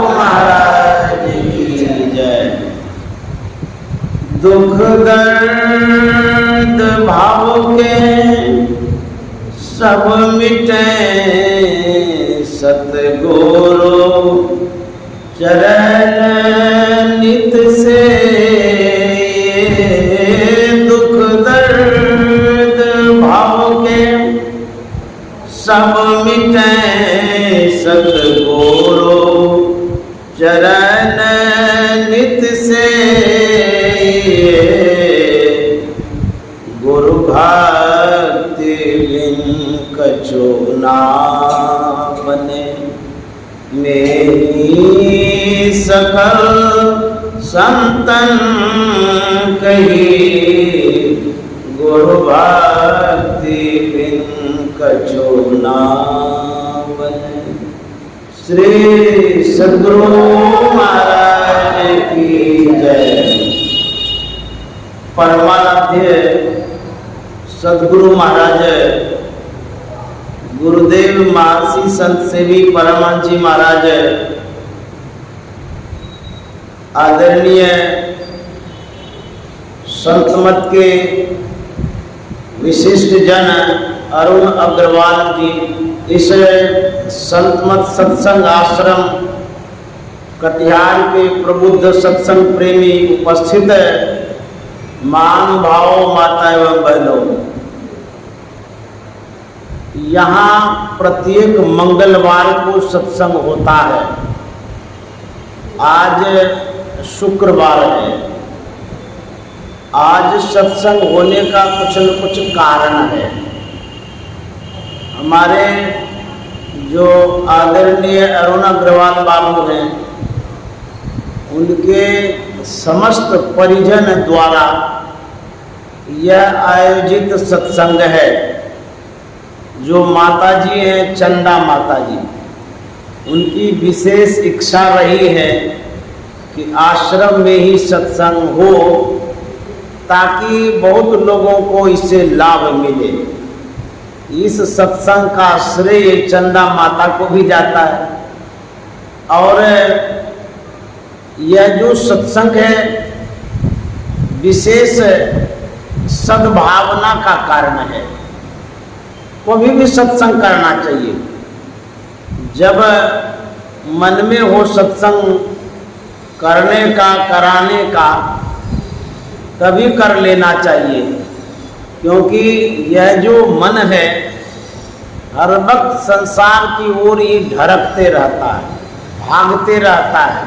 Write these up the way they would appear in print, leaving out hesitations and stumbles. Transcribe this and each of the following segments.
महाराज की जय। दुख दर्द भाव के सब मिटे सतगुरु चरण नित से। दुख दर्द भाव के सब मिटे सतगुरु चरण नित से। गुरु भक्ति बिन कछु ना बने। मेरी सकल संतन कही गुरु भक्ति बिन कछु ना बने। श्री सद्गुरु महाराज की जय। परमाराध्य सद्गुरु महाराज गुरुदेव महर्षि संत सेवी परमहंस जी महाराज, आदरणीय संत मत के विशिष्ट जन अरुण अग्रवाल जी, इस संत मत सत्संग आश्रम कटिहार के प्रबुद्ध सत्संग प्रेमी उपस्थित महानुभावों, माता एवं बहनों, यहाँ प्रत्येक मंगलवार को सत्संग होता है। आज शुक्रवार है। आज सत्संग होने का कुछ न कुछ कारण है। हमारे जो आदरणीय अरुण अग्रवाल बाबू हैं, उनके समस्त परिजन द्वारा यह आयोजित सत्संग है। जो माता जी हैं, चंदा माता जी, उनकी विशेष इच्छा रही है कि आश्रम में ही सत्संग हो, ताकि बहुत लोगों को इससे लाभ मिले। इस सत्संग का श्रेय चंदा माता को भी जाता है। और यह जो सत्संग है विशेष सद्भावना का कारण है। कभी भी सत्संग करना चाहिए। जब मन में हो सत्संग करने का, कराने का, तभी कर लेना चाहिए। क्योंकि यह जो मन है हर वक्त संसार की ओर ही ढरकते रहता है, भागते रहता है,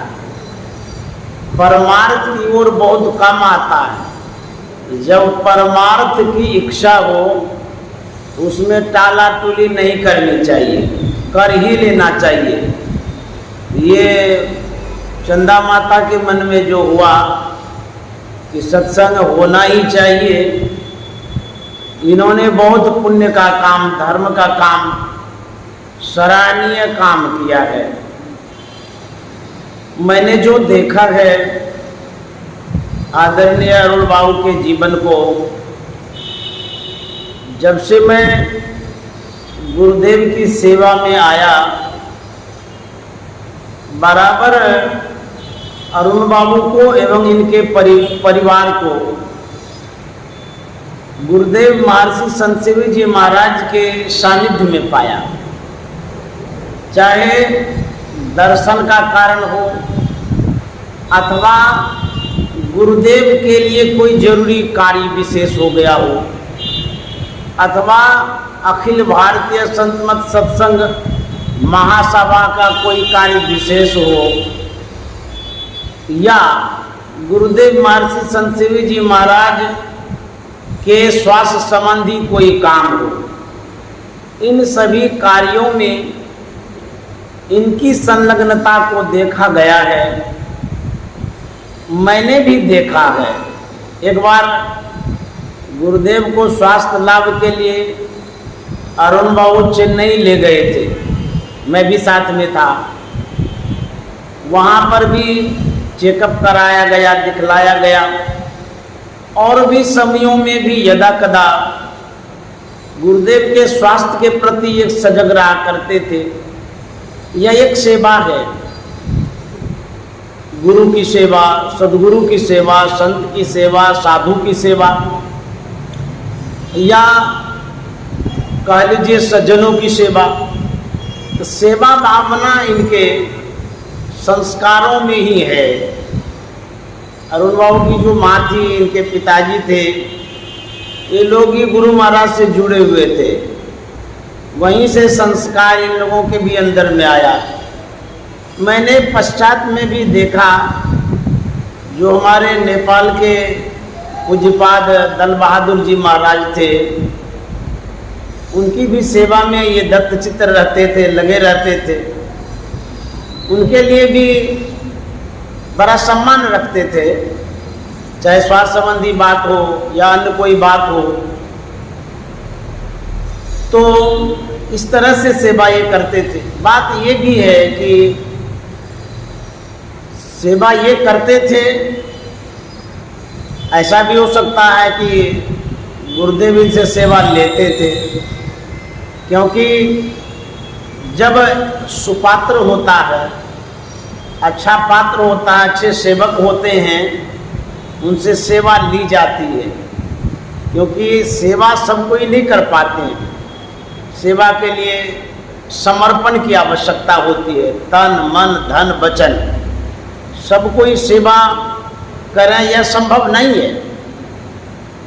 परमार्थ की ओर बहुत कम आता है। जब परमार्थ की इच्छा हो उसमें टाला टूली नहीं करनी चाहिए, कर ही लेना चाहिए। ये चंदा माता के मन में जो हुआ कि सत्संग होना ही चाहिए, इन्होंने बहुत पुण्य का काम, धर्म का काम, सराहनीय काम किया है। मैंने जो देखा है आदरणीय अरुण बाबू के जीवन को, जब से मैं गुरुदेव की सेवा में आया, बराबर अरुण बाबू को एवं इनके परिवार को गुरुदेव महर्षि संत सेवी जी महाराज के सानिध्य में पाया। चाहे दर्शन का कारण हो अथवा गुरुदेव के लिए कोई जरूरी कार्य विशेष हो गया हो, अथवा अखिल भारतीय संत मत सत्संग महासभा का कोई कार्य विशेष हो, या गुरुदेव महर्षि संत सेवी जी महाराज के स्वास्थ्य संबंधी कोई काम हो, इन सभी कार्यों में इनकी संलग्नता को देखा गया है। मैंने भी देखा है। एक बार गुरुदेव को स्वास्थ्य लाभ के लिए अरुण बाबू चेन्नई ले गए थे, मैं भी साथ में था। वहाँ पर भी चेकअप कराया गया, दिखलाया गया। और भी समयों में भी यदा कदा गुरुदेव के स्वास्थ्य के प्रति एक सजग रहा करते थे। यह एक सेवा है। गुरु की सेवा, सदगुरु की सेवा, संत की सेवा, साधु की सेवा, या कह लीजिए सज्जनों की सेवा। तो सेवा भावना इनके संस्कारों में ही है। अरुण बाबू की जो माँ थी, इनके पिताजी थे, ये लोग ही गुरु महाराज से जुड़े हुए थे। वहीं से संस्कार इन लोगों के भी अंदर में आया। मैंने पश्चात में भी देखा, जो हमारे नेपाल के पूज्यपाद दल बहादुर जी महाराज थे, उनकी भी सेवा में ये दत्त चित्र रहते थे, लगे रहते थे। उनके लिए भी बड़ा सम्मान रखते थे, चाहे स्वास्थ्य संबंधी बात हो या अन्य कोई बात हो। तो इस तरह से सेवा ये करते थे। बात ये भी है कि सेवा ये करते थे, ऐसा भी हो सकता है कि गुरुदेव इनसे सेवा लेते थे, क्योंकि जब सुपात्र होता है, अच्छा पात्र होता है, अच्छे सेवक होते हैं, उनसे सेवा ली जाती है। क्योंकि सेवा सब कोई नहीं कर पाते हैं। सेवा के लिए समर्पण की आवश्यकता होती है, तन मन धन वचन सब कोई सेवा करें, यह संभव नहीं है।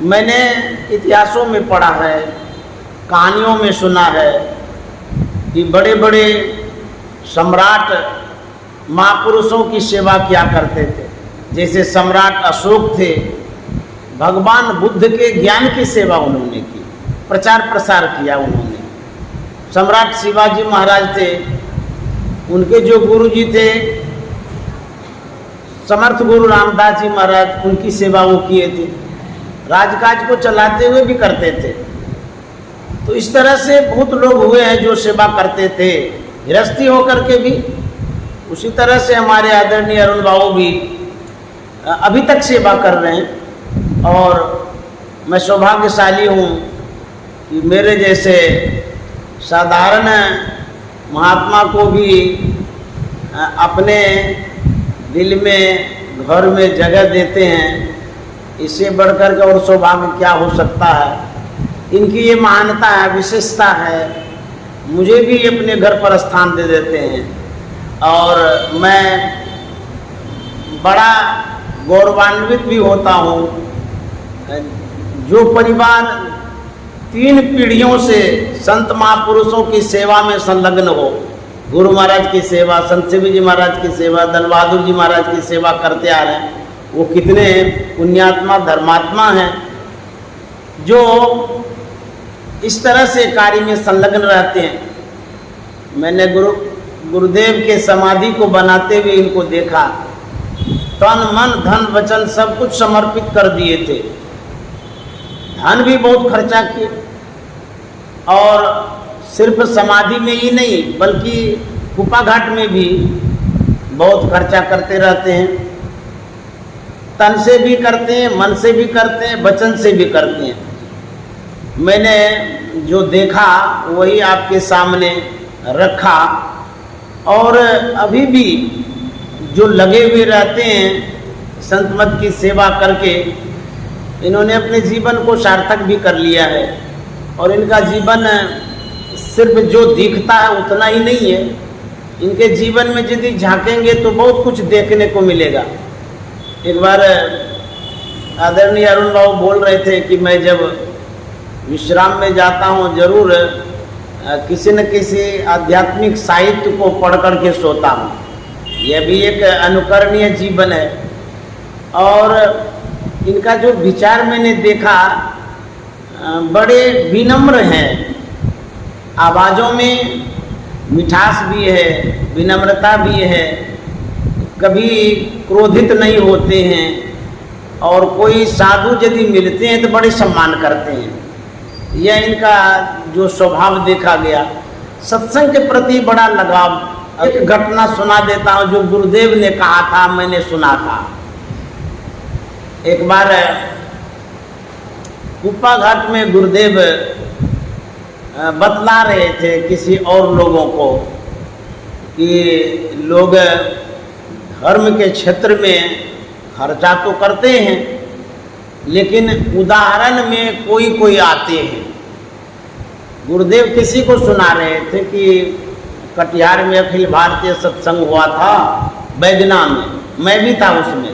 मैंने इतिहासों में पढ़ा है, कहानियों में सुना है कि बड़े बड़े सम्राट महापुरुषों की सेवा किया करते थे। जैसे सम्राट अशोक थे, भगवान बुद्ध के ज्ञान की सेवा उन्होंने की, प्रचार प्रसार किया उन्होंने। सम्राट शिवाजी महाराज थे, उनके जो गुरु जी थे समर्थ गुरु रामदास जी महाराज, उनकी सेवा वो किए थे। राजकाज को चलाते हुए भी करते थे। तो इस तरह से बहुत लोग हुए हैं जो सेवा करते थे, गृहस्थी होकर के भी। उसी तरह से हमारे आदरणीय अरुण बाबू भी अभी तक सेवा कर रहे हैं। और मैं सौभाग्यशाली हूँ कि मेरे जैसे साधारण महात्मा को भी अपने दिल में घर में जगह देते हैं। इससे बढ़कर के और सौभाग्य क्या हो सकता है। इनकी ये महानता है, विशेषता है। मुझे भी अपने घर पर स्थान दे देते हैं और मैं बड़ा गौरवान्वित भी होता हूँ। जो परिवार 3 पीढ़ियों से संत महापुरुषों की सेवा में संलग्न हो, गुरु महाराज की सेवा, संत शिव जी महाराज की सेवा, दल बहादुर जी महाराज की सेवा करते आ रहे हैं, वो कितने पुण्यात्मा धर्मात्मा हैं जो इस तरह से कार्य में संलग्न रहते हैं। मैंने गुरुदेव के समाधि को बनाते हुए इनको देखा। तन मन धन वचन सब कुछ समर्पित कर दिए थे। धन भी बहुत खर्चा किए, और सिर्फ समाधि में ही नहीं बल्कि कुपा घाट में भी बहुत खर्चा करते रहते हैं। तन से भी करते हैं, मन से भी करते हैं, वचन से भी करते हैं। मैंने जो देखा वही आपके सामने रखा। और अभी भी जो लगे हुए रहते हैं संत मत की सेवा करके, इन्होंने अपने जीवन को सार्थक भी कर लिया है। और इनका जीवन सिर्फ जो दिखता है उतना ही नहीं है। इनके जीवन में यदि झांकेंगे तो बहुत कुछ देखने को मिलेगा। एक बार आदरणीय अरुण बाबू बोल रहे थे कि मैं जब विश्राम में जाता हूँ जरूर किसी न किसी आध्यात्मिक साहित्य को पढ़ कर के सोता हूँ। यह भी एक अनुकरणीय जीवन है। और इनका जो विचार मैंने देखा, बड़े विनम्र हैं। आवाज़ों में मिठास भी है, विनम्रता भी है, कभी क्रोधित नहीं होते हैं। और कोई साधु यदि मिलते हैं तो बड़े सम्मान करते हैं। यह इनका जो स्वभाव देखा गया। सत्संग के प्रति बड़ा लगाव। एक घटना सुना देता हूँ जो गुरुदेव ने कहा था, मैंने सुना था। एक बार कुप्पा घाट में गुरुदेव बतला रहे थे किसी और लोगों को कि लोग धर्म के क्षेत्र में खर्चा तो करते हैं, लेकिन उदाहरण में कोई कोई आते हैं। गुरुदेव किसी को सुना रहे थे कि कटिहार में अखिल भारतीय सत्संग हुआ था बैजना में, मैं भी था उसमें।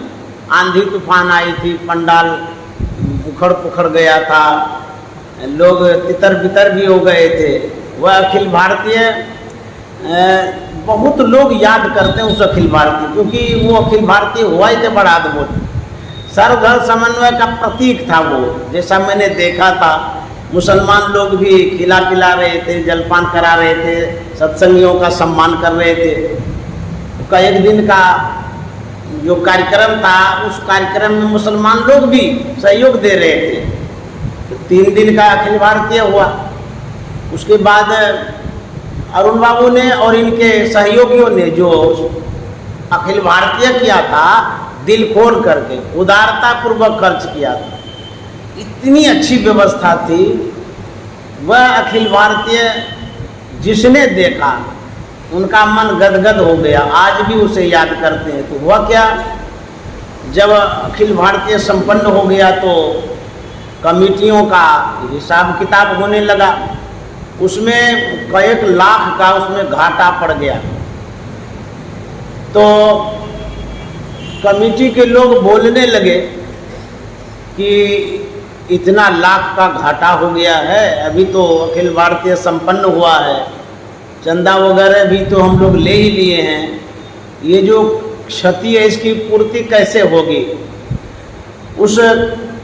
आंधी तूफान आई थी, पंडाल उखड़ पुखड़ गया था, लोग तितर बितर भी हो गए थे। वह अखिल भारतीय बहुत लोग याद करते हैं उस अखिल भारतीय, क्योंकि वो अखिल भारतीय हुआ ही थे बड़ा अद्भुत, सर्वधर्म समन्वय का प्रतीक था वो। जैसा मैंने देखा था, मुसलमान लोग भी खिला पिला रहे थे, जलपान करा रहे थे, सत्संगियों का सम्मान कर रहे थे। उसका एक दिन का जो कार्यक्रम था, उस कार्यक्रम में मुसलमान लोग भी सहयोग दे रहे थे। तो 3 दिन का अखिल भारतीय हुआ। उसके बाद अरुण बाबू ने और इनके सहयोगियों ने जो अखिल भारतीय किया था, दिल खोल करके उदारता पूर्वक खर्च किया था। इतनी अच्छी व्यवस्था थी। वह अखिल भारतीय जिसने देखा उनका मन गदगद हो गया, आज भी उसे याद करते हैं। तो हुआ क्या, जब अखिल भारतीय संपन्न हो गया तो कमिटियों का हिसाब किताब होने लगा। उसमें कई लाख का उसमें घाटा पड़ गया। तो कमेटी के लोग बोलने लगे कि इतना लाख का घाटा हो गया है, अभी तो अखिल भारतीय संपन्न हुआ है, चंदा वगैरह भी तो हम लोग ले ही लिए हैं, ये जो क्षति है इसकी पूर्ति कैसे होगी। उस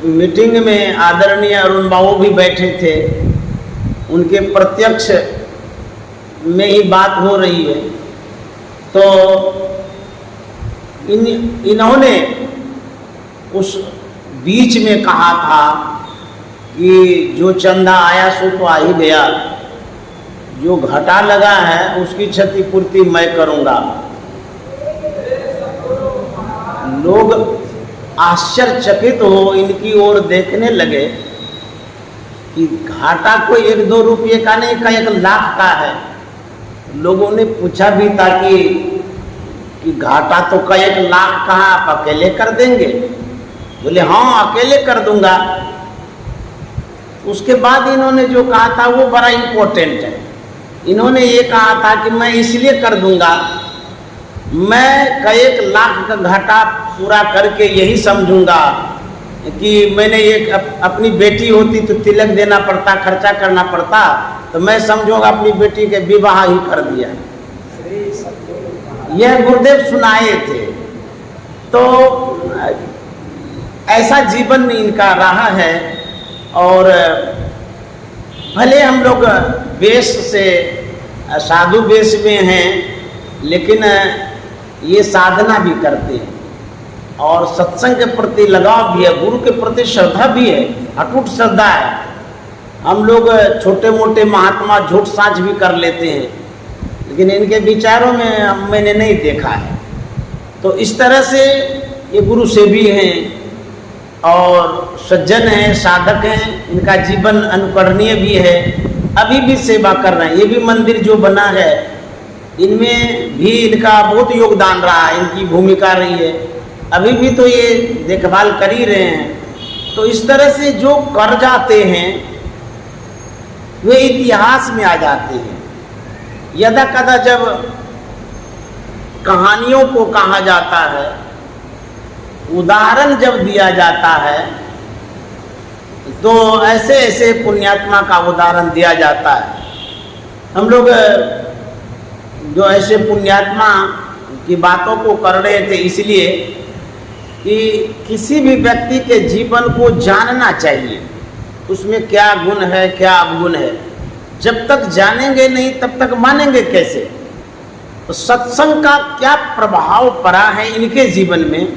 मीटिंग में आदरणीय अरुण बाबू भी बैठे थे, उनके प्रत्यक्ष में ही बात हो रही है। तो इन्होंने उस बीच में कहा था कि जो चंदा आया सो तो आ ही गया, जो घाटा लगा है उसकी क्षतिपूर्ति मैं करूंगा। लोग आश्चर्यचकित हो इनकी ओर देखने लगे कि घाटा कोई 1-2 रुपये का नहीं, का 1 लाख का है। लोगों ने पूछा भी था कि घाटा तो का 1 लाख का है, आप अकेले कर देंगे? बोले हाँ अकेले कर दूंगा। उसके बाद इन्होंने जो कहा था वो बड़ा इम्पोर्टेंट है। इन्होंने ये कहा था कि मैं इसलिए कर दूंगा, मैं का 1 लाख का घाटा पूरा करके यही समझूंगा कि मैंने एक अपनी बेटी होती तो तिलक देना पड़ता, खर्चा करना पड़ता, तो मैं समझूंगा अपनी बेटी के विवाह ही कर दिया। यह गुरुदेव सुनाए थे। तो ऐसा जीवन इनका रहा है। और भले हम लोग वेश से साधु वेश में हैं, लेकिन ये साधना भी करते हैं और सत्संग के प्रति लगाव भी है, गुरु के प्रति श्रद्धा भी है, अटूट श्रद्धा है। हम लोग छोटे मोटे महात्मा झूठ साझ भी कर लेते हैं, लेकिन इनके विचारों में मैंने नहीं देखा है। तो इस तरह से ये गुरु सेवी हैं और सज्जन हैं, साधक हैं। इनका जीवन अनुकरणीय भी है, अभी भी सेवा कर रहे हैं। ये भी मंदिर जो बना है इनमें भी इनका बहुत योगदान रहा है, इनकी भूमिका रही है। अभी भी तो ये देखभाल कर ही रहे हैं। तो इस तरह से जो कर जाते हैं वे इतिहास में आ जाते हैं। यदा कदा जब कहानियों को कहा जाता है, उदाहरण जब दिया जाता है, तो ऐसे ऐसे पुण्यात्मा का उदाहरण दिया जाता है। हम लोग जो ऐसे पुण्यात्मा की बातों को कर रहे थे इसलिए कि किसी भी व्यक्ति के जीवन को जानना चाहिए, उसमें क्या गुण है क्या अवगुण है। जब तक जानेंगे नहीं तब तक मानेंगे कैसे। तो सत्संग का क्या प्रभाव पड़ा है इनके जीवन में,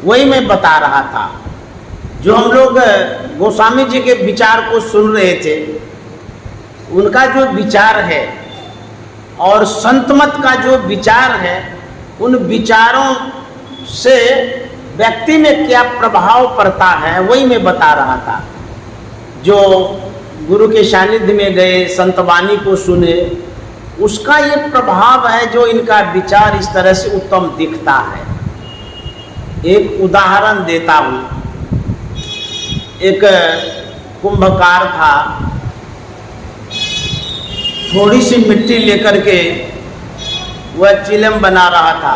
वही मैं बता रहा था। जो हम लोग गोस्वामी जी के विचार को सुन रहे थे, उनका जो विचार है और संतमत का जो विचार है, उन विचारों से व्यक्ति में क्या प्रभाव पड़ता है वही मैं बता रहा था। जो गुरु के सानिध्य में गए, संतवाणी को सुने, उसका ये प्रभाव है जो इनका विचार इस तरह से उत्तम दिखता है। एक उदाहरण देता हूँ। एक कुंभकार था, थोड़ी सी मिट्टी लेकर के वह चिलम बना रहा था।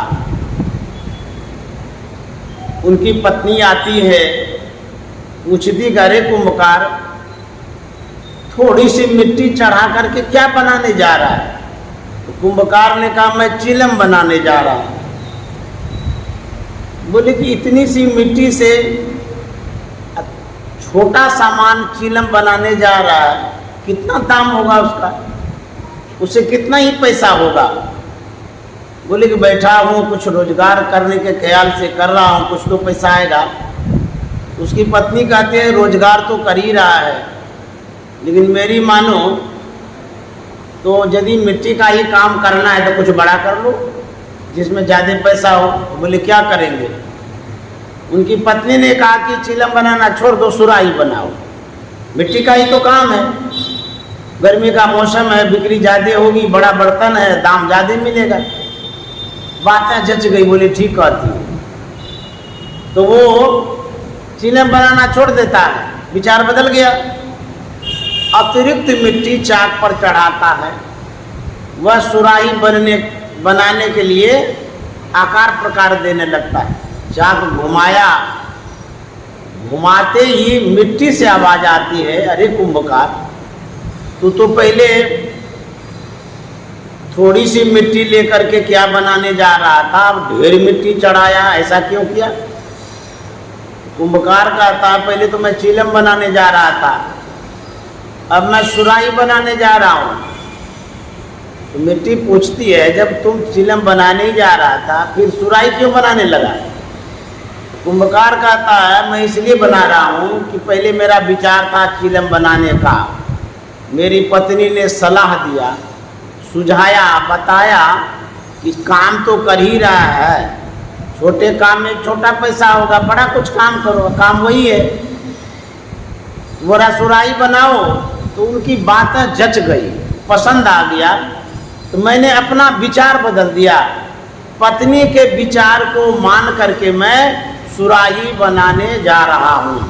उनकी पत्नी आती है, पूछती अरे कुंभकार, थोड़ी सी मिट्टी चढ़ा करके क्या बनाने जा रहा है? तो कुंभकार ने कहा मैं चिलम बनाने जा रहा हूँ। बोले कि इतनी सी मिट्टी से छोटा सामान चिलम बनाने जा रहा है, कितना दाम होगा उसका? उसे कितना ही पैसा होगा? बोले कि बैठा हूँ, कुछ रोजगार करने के ख्याल से कर रहा हूँ, कुछ तो पैसा आएगा। उसकी पत्नी कहती है रोजगार तो कर ही रहा है, लेकिन मेरी मानो तो यदि मिट्टी का ही काम करना है तो कुछ बड़ा कर लो जिसमें ज़्यादा पैसा हो। बोले क्या करेंगे? उनकी पत्नी ने कहा कि चिलम बनाना छोड़ दो, सुराही बनाओ, मिट्टी का ही तो काम है, गर्मी का मौसम है, बिक्री ज़्यादा होगी, बड़ा बर्तन है, दाम ज़्यादा मिलेगा। बातें जच गई, बोले ठीक कहती है। तो वो चिलम बनाना छोड़ देता है, विचार बदल गया। अतिरिक्त मिट्टी चाक पर चढ़ाता है। वह सुराही बनाने के लिए आकार प्रकार देने लगता है। चाक घुमाया, घुमाते ही मिट्टी से आवाज आती है, अरे कुंभकार, तू तो पहले थोड़ी सी मिट्टी लेकर के क्या बनाने जा रहा था, अब ढेर मिट्टी चढ़ाया, ऐसा क्यों किया? कुंभकार कहता है पहले तो मैं चिलम बनाने जा रहा था, अब मैं सुराही बनाने जा रहा हूँ। तो मिट्टी पूछती है जब तुम चिलम बनाने ही जा रहा था फिर सुराही क्यों बनाने लगा? कुंभकार कहता है मैं इसलिए बना रहा हूँ कि पहले मेरा विचार था चिलम बनाने का, मेरी पत्नी ने सलाह दिया, सुझाया, बताया कि काम तो कर ही रहा है, छोटे काम में छोटा पैसा होगा, बड़ा कुछ काम करो, काम वही है, बोरा सुराही बनाओ। तो उनकी बातें जच गई, पसंद आ गया। तो मैंने अपना विचार बदल दिया, पत्नी के विचार को मान करके मैं सुराही बनाने जा रहा हूँ,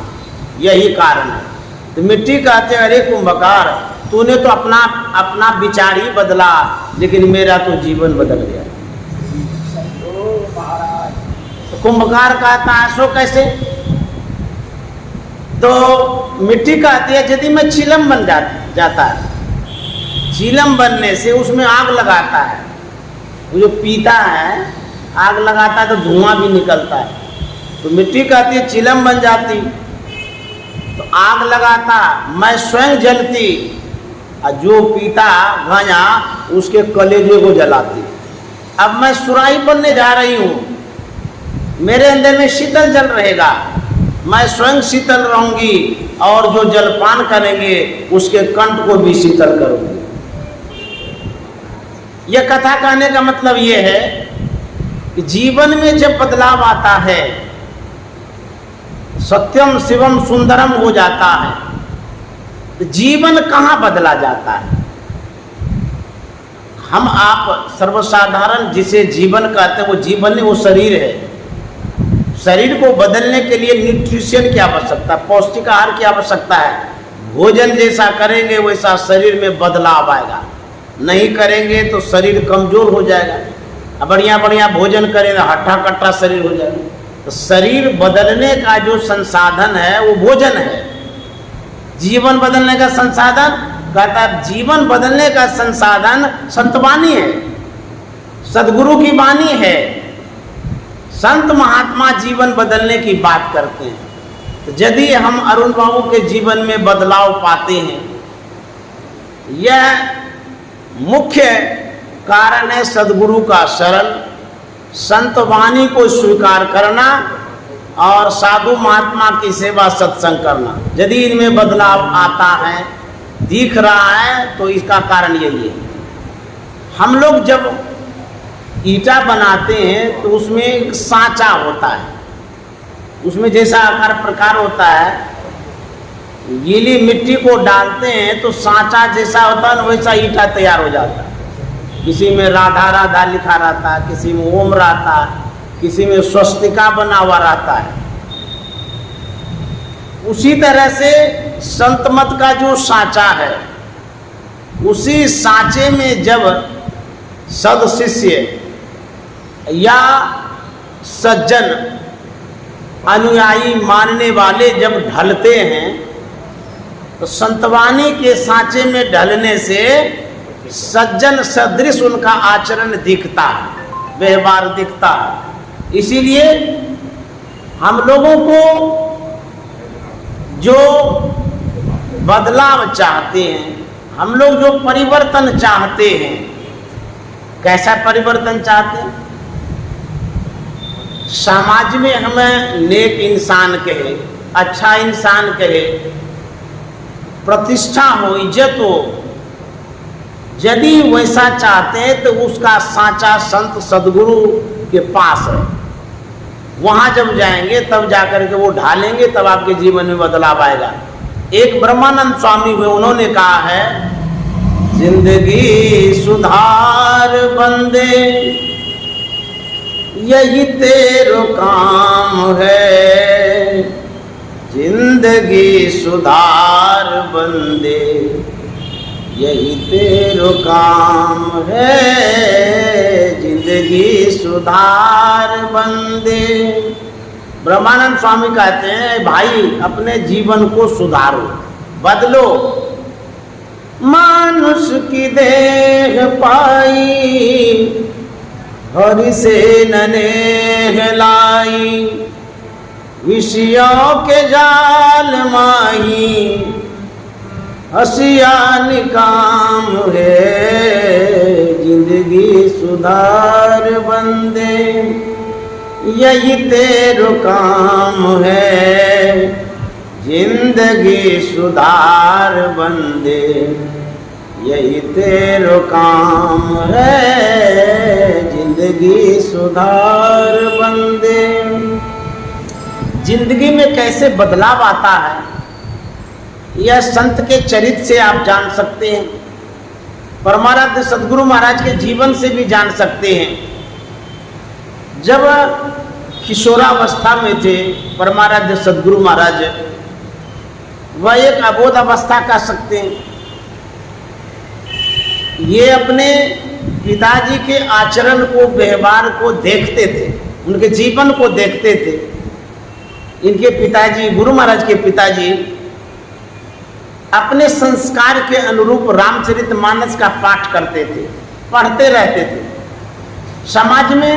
यही कारण है। तो मिट्टी कहते अरे कुंभकार, तूने तो अपना विचार ही बदला, लेकिन मेरा तो जीवन बदल गया। तो कुंभकार कहता ऐसो कैसे? तो मिट्टी कहती है यदि मैं चिलम बन जाता है, चिलम बनने से उसमें आग लगाता है, वो जो पीता है आग लगाता है तो धुआं भी निकलता है। तो मिट्टी कहती है चिलम बन जाती तो आग लगाता, मैं स्वयं जलती, और जो पीता गांजा उसके कलेजे को जलाती। अब मैं सुराही बनने जा रही हूँ, मेरे अंदर में शीतल जल रहेगा, मैं स्वयं शीतल रहूंगी और जो जलपान करेंगे उसके कंठ को भी शीतल करूंगी। यह कथा कहने का मतलब यह है कि जीवन में जब बदलाव आता है, सत्यम शिवम सुंदरम हो जाता है, तो जीवन कहाँ बदला जाता है? हम आप सर्वसाधारण जिसे जीवन कहते हैं वो जीवन नहीं, वो शरीर है। शरीर को बदलने के लिए न्यूट्रिशन की आवश्यकता, पौष्टिक आहार की आवश्यकता है। भोजन जैसा करेंगे वैसा शरीर में बदलाव आएगा, नहीं करेंगे तो शरीर कमजोर हो जाएगा। बढ़िया बढ़िया भोजन करें तो हट्टा कट्टा शरीर हो जाएगा। तो शरीर बदलने का जो संसाधन है वो भोजन है। जीवन बदलने का संसाधन कहता है, जीवन बदलने का संसाधन संतवाणी है, सदगुरु की वाणी है। संत महात्मा जीवन बदलने की बात करते हैं। तो यदि हम अरुण बाबू के जीवन में बदलाव पाते हैं, यह मुख्य कारण है सदगुरु का शरण, संत वाणी को स्वीकार करना और साधु महात्मा की सेवा सत्संग करना। यदि इनमें बदलाव आता है, दिख रहा है, तो इसका कारण यही है। हम लोग जब ईंटा बनाते हैं तो उसमें एक सांचा होता है, उसमें जैसा आकार प्रकार होता है, गीली मिट्टी को डालते हैं तो सांचा जैसा होता है वैसा ईंटा तैयार हो जाता है। किसी में राधा राधा लिखा रहता है, किसी में ओम रहता है, किसी में स्वस्तिका बना हुआ रहता है। उसी तरह से संत मत का जो सांचा है, उसी सांचे में जब सद शिष्य या सज्जन अनुयायी मानने वाले जब ढलते हैं, तो संतवाणी के सांचे में ढलने से सज्जन सदृश उनका आचरण दिखता है, व्यवहार दिखता है। इसीलिए हम लोगों को जो बदलाव चाहते हैं, हम लोग जो परिवर्तन चाहते हैं, कैसा परिवर्तन चाहते हैं? समाज में हमें नेक इंसान कहे, अच्छा इंसान कहे, प्रतिष्ठा हो, इज्जत हो। यदि वैसा चाहते हैं तो उसका सांचा संत सदगुरु के पास है। वहाँ जब जाएंगे तब जाकर के वो ढालेंगे, तब आपके जीवन में बदलाव आएगा। एक ब्रह्मानंद स्वामी हुए, उन्होंने कहा है, जिंदगी सुधार बंदे यही तेरो काम है, जिंदगी सुधार बंदे यही तेरो काम है, जिंदगी सुधार बंदे। ब्रह्मानंद स्वामी कहते हैं, भाई अपने जीवन को सुधारो, बदलो। मानुष की देह पाई, हरि से ननेह लाई, विषयों के जाल माही, हसिया निकाम है, जिंदगी सुधार बंदे यही तेरो काम है, जिंदगी सुधार बंदे यही तेरो काम है, जिंदगी सुधार बंदे। जिंदगी में कैसे बदलाव आता है, यह संत के चरित्र से आप जान सकते हैं, परमाराध्य सदगुरु महाराज के जीवन से भी जान सकते हैं। जब किशोरावस्था में थे परमाराध्य सदगुरु महाराज, वह एक अबोध अवस्था कह सकते हैं। ये अपने पिताजी के आचरण को, व्यवहार को देखते थे, उनके जीवन को देखते थे। इनके पिताजी, गुरु महाराज के पिताजी, अपने संस्कार के अनुरूप रामचरितमानस का पाठ करते थे, पढ़ते रहते थे। समाज में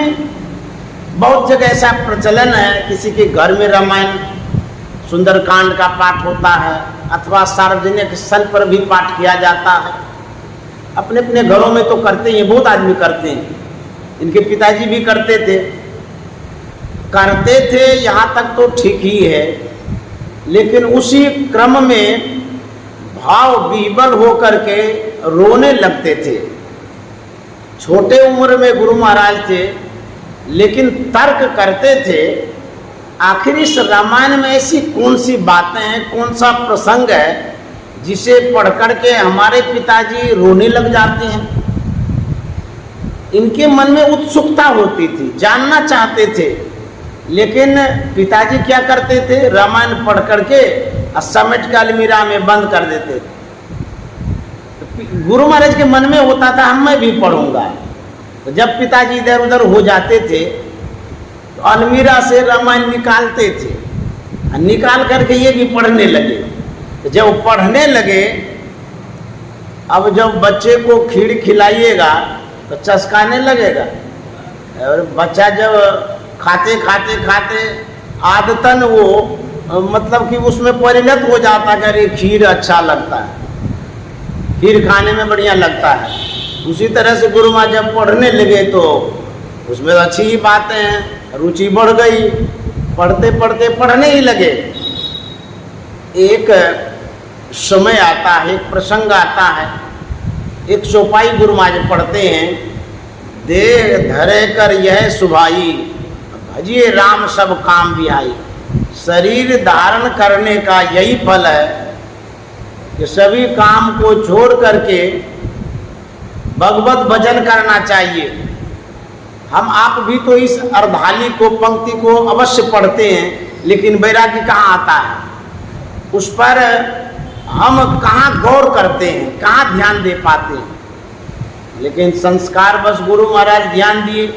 बहुत जगह ऐसा प्रचलन है, किसी के घर में रामायण सुंदरकांड का पाठ होता है, अथवा सार्वजनिक स्थल पर भी पाठ किया जाता है। अपने अपने घरों में तो करते हैं, बहुत आदमी करते हैं, इनके पिताजी भी करते थे। यहाँ तक तो ठीक ही है, लेकिन उसी क्रम में भाव विह्वल होकर के रोने लगते थे। छोटे उम्र में गुरु महाराज थे, लेकिन तर्क करते थे, आखिर इस रामायण में ऐसी कौन सी बातें हैं, कौन सा प्रसंग है जिसे पढ़ करके हमारे पिताजी रोने लग जाते हैं। इनके मन में उत्सुकता होती थी, जानना चाहते थे, लेकिन पिताजी क्या करते थे, रामायण पढ़ करके समेट के अलमीरा में बंद कर देते थे। गुरु महाराज के मन में होता था, मैं भी पढ़ूंगा। तो जब पिताजी इधर उधर हो जाते थे तो अलमीरा से रामायण निकालते थे, निकाल करके ये भी पढ़ने लगे। तो जब पढ़ने लगे, अब जब बच्चे को खीर खिलाइएगा तो चस्काने लगेगा, और बच्चा जब खाते खाते खाते आदतन वो मतलब कि उसमें परिणत हो जाता है, अरे खीर अच्छा लगता है, खीर खाने में बढ़िया लगता है। उसी तरह से गुरु महाराज जब पढ़ने लगे तो उसमें अच्छी ही बातें हैं, रुचि बढ़ गई, पढ़ते पढ़ते पढ़ने ही लगे। एक समय आता है, एक प्रसंग आता है, एक चौपाई गुरु महाराज पढ़ते हैं, देह धरे कर यह सुभाई, भजिए राम सब काम बिहाई। शरीर धारण करने का यही फल है कि सभी काम को छोड़ करके भगवत भजन करना चाहिए। हम आप भी तो इस अर्धाली को पंक्ति को अवश्य पढ़ते हैं, लेकिन वैराग्य कहाँ आता है, उस पर हम कहाँ गौर करते हैं, कहाँ ध्यान दे पाते हैं। लेकिन संस्कार बस गुरु महाराज ध्यान दिए,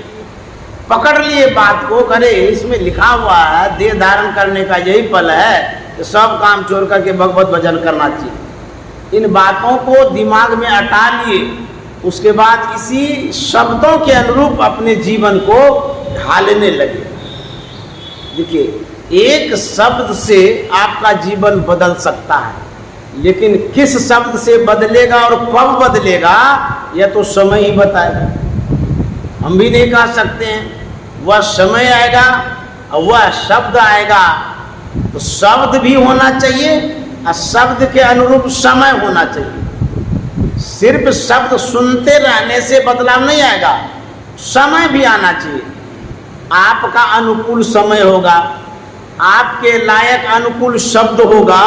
पकड़ लिए बात को, करे इसमें लिखा हुआ है देह धारण करने का यही फल है कि सब काम छोड़ करके भगवत भजन करना चाहिए। इन बातों को दिमाग में अटा लिए, उसके बाद इसी शब्दों के अनुरूप अपने जीवन को ढालने लगे। देखिए, एक शब्द से आपका जीवन बदल सकता है, लेकिन किस शब्द से बदलेगा और कब बदलेगा यह तो समय ही बताएगा। हम भी नहीं कह सकते हैं, वह समय आएगा और वह शब्द आएगा। तो शब्द भी होना चाहिए और शब्द के अनुरूप समय होना चाहिए। सिर्फ शब्द सुनते रहने से बदलाव नहीं आएगा, समय भी आना चाहिए। आपका अनुकूल समय होगा, आपके लायक अनुकूल शब्द होगा,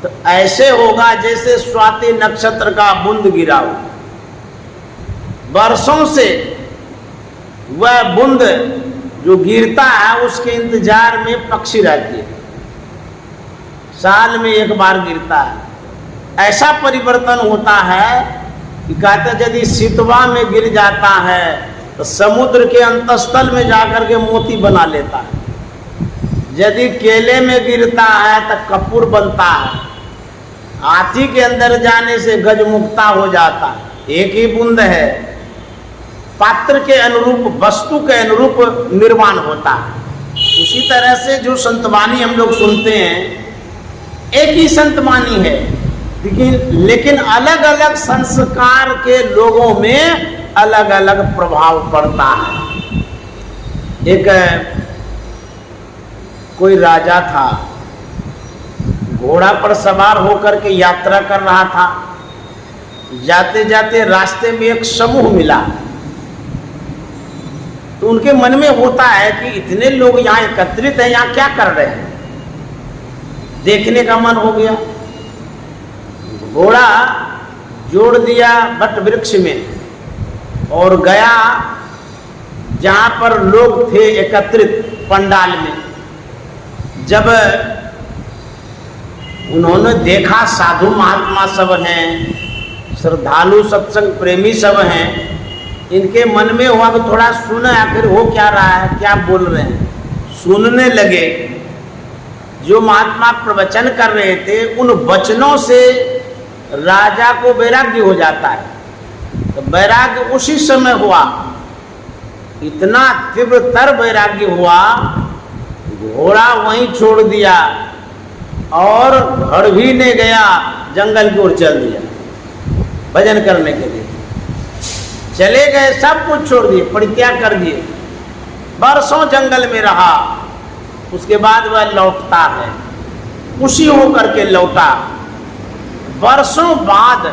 तो ऐसे होगा जैसे स्वाति नक्षत्र का बूंद गिरा हो। वर्षों से वह बूंद जो गिरता है उसके इंतजार में पक्षी रहती है, साल में एक बार गिरता है। ऐसा परिवर्तन होता है कि कहते यदि सितवा में गिर जाता है तो समुद्र के अंतस्थल में जाकर के मोती बना लेता है। यदि केले में गिरता है तो कपूर बनता है। हाथी के अंदर जाने से गजमुक्ता हो जाता है। एक ही बूंद है, पात्र के अनुरूप, वस्तु के अनुरूप निर्माण होता है। उसी तरह से जो संतवाणी हम लोग सुनते हैं, एक ही संतवाणी है, लेकिन अलग अलग संस्कार के लोगों में अलग अलग प्रभाव पड़ता है। एक कोई राजा था, घोड़ा पर सवार होकर के यात्रा कर रहा था। जाते जाते रास्ते में एक समूह मिला, तो उनके मन में होता है कि इतने लोग यहाँ एकत्रित हैं, यहाँ क्या कर रहे हैं, देखने का मन हो गया। घोड़ा जोड़ दिया वट वृक्ष में और गया जहाँ पर लोग थे एकत्रित पंडाल में। जब उन्होंने देखा साधु महात्मा सब हैं, श्रद्धालु सत्संग प्रेमी सब हैं, इनके मन में हुआ कि थोड़ा सुने आखिर हो क्या रहा है, क्या बोल रहे हैं। सुनने लगे। जो महात्मा प्रवचन कर रहे थे उन वचनों से राजा को वैराग्य हो जाता है। तो वैराग्य उसी समय हुआ, इतना तीव्रतर वैराग्य हुआ, घोड़ा वहीं छोड़ दिया और घर भी नहीं गया, जंगल की ओर चल दिया भजन करने के लिए। चले गए, सब कुछ छोड़ दिए, परित्याग कर दिए, बरसों जंगल में रहा। उसके बाद वह लौटता है, खुशी होकर के लौटा। वर्षों बाद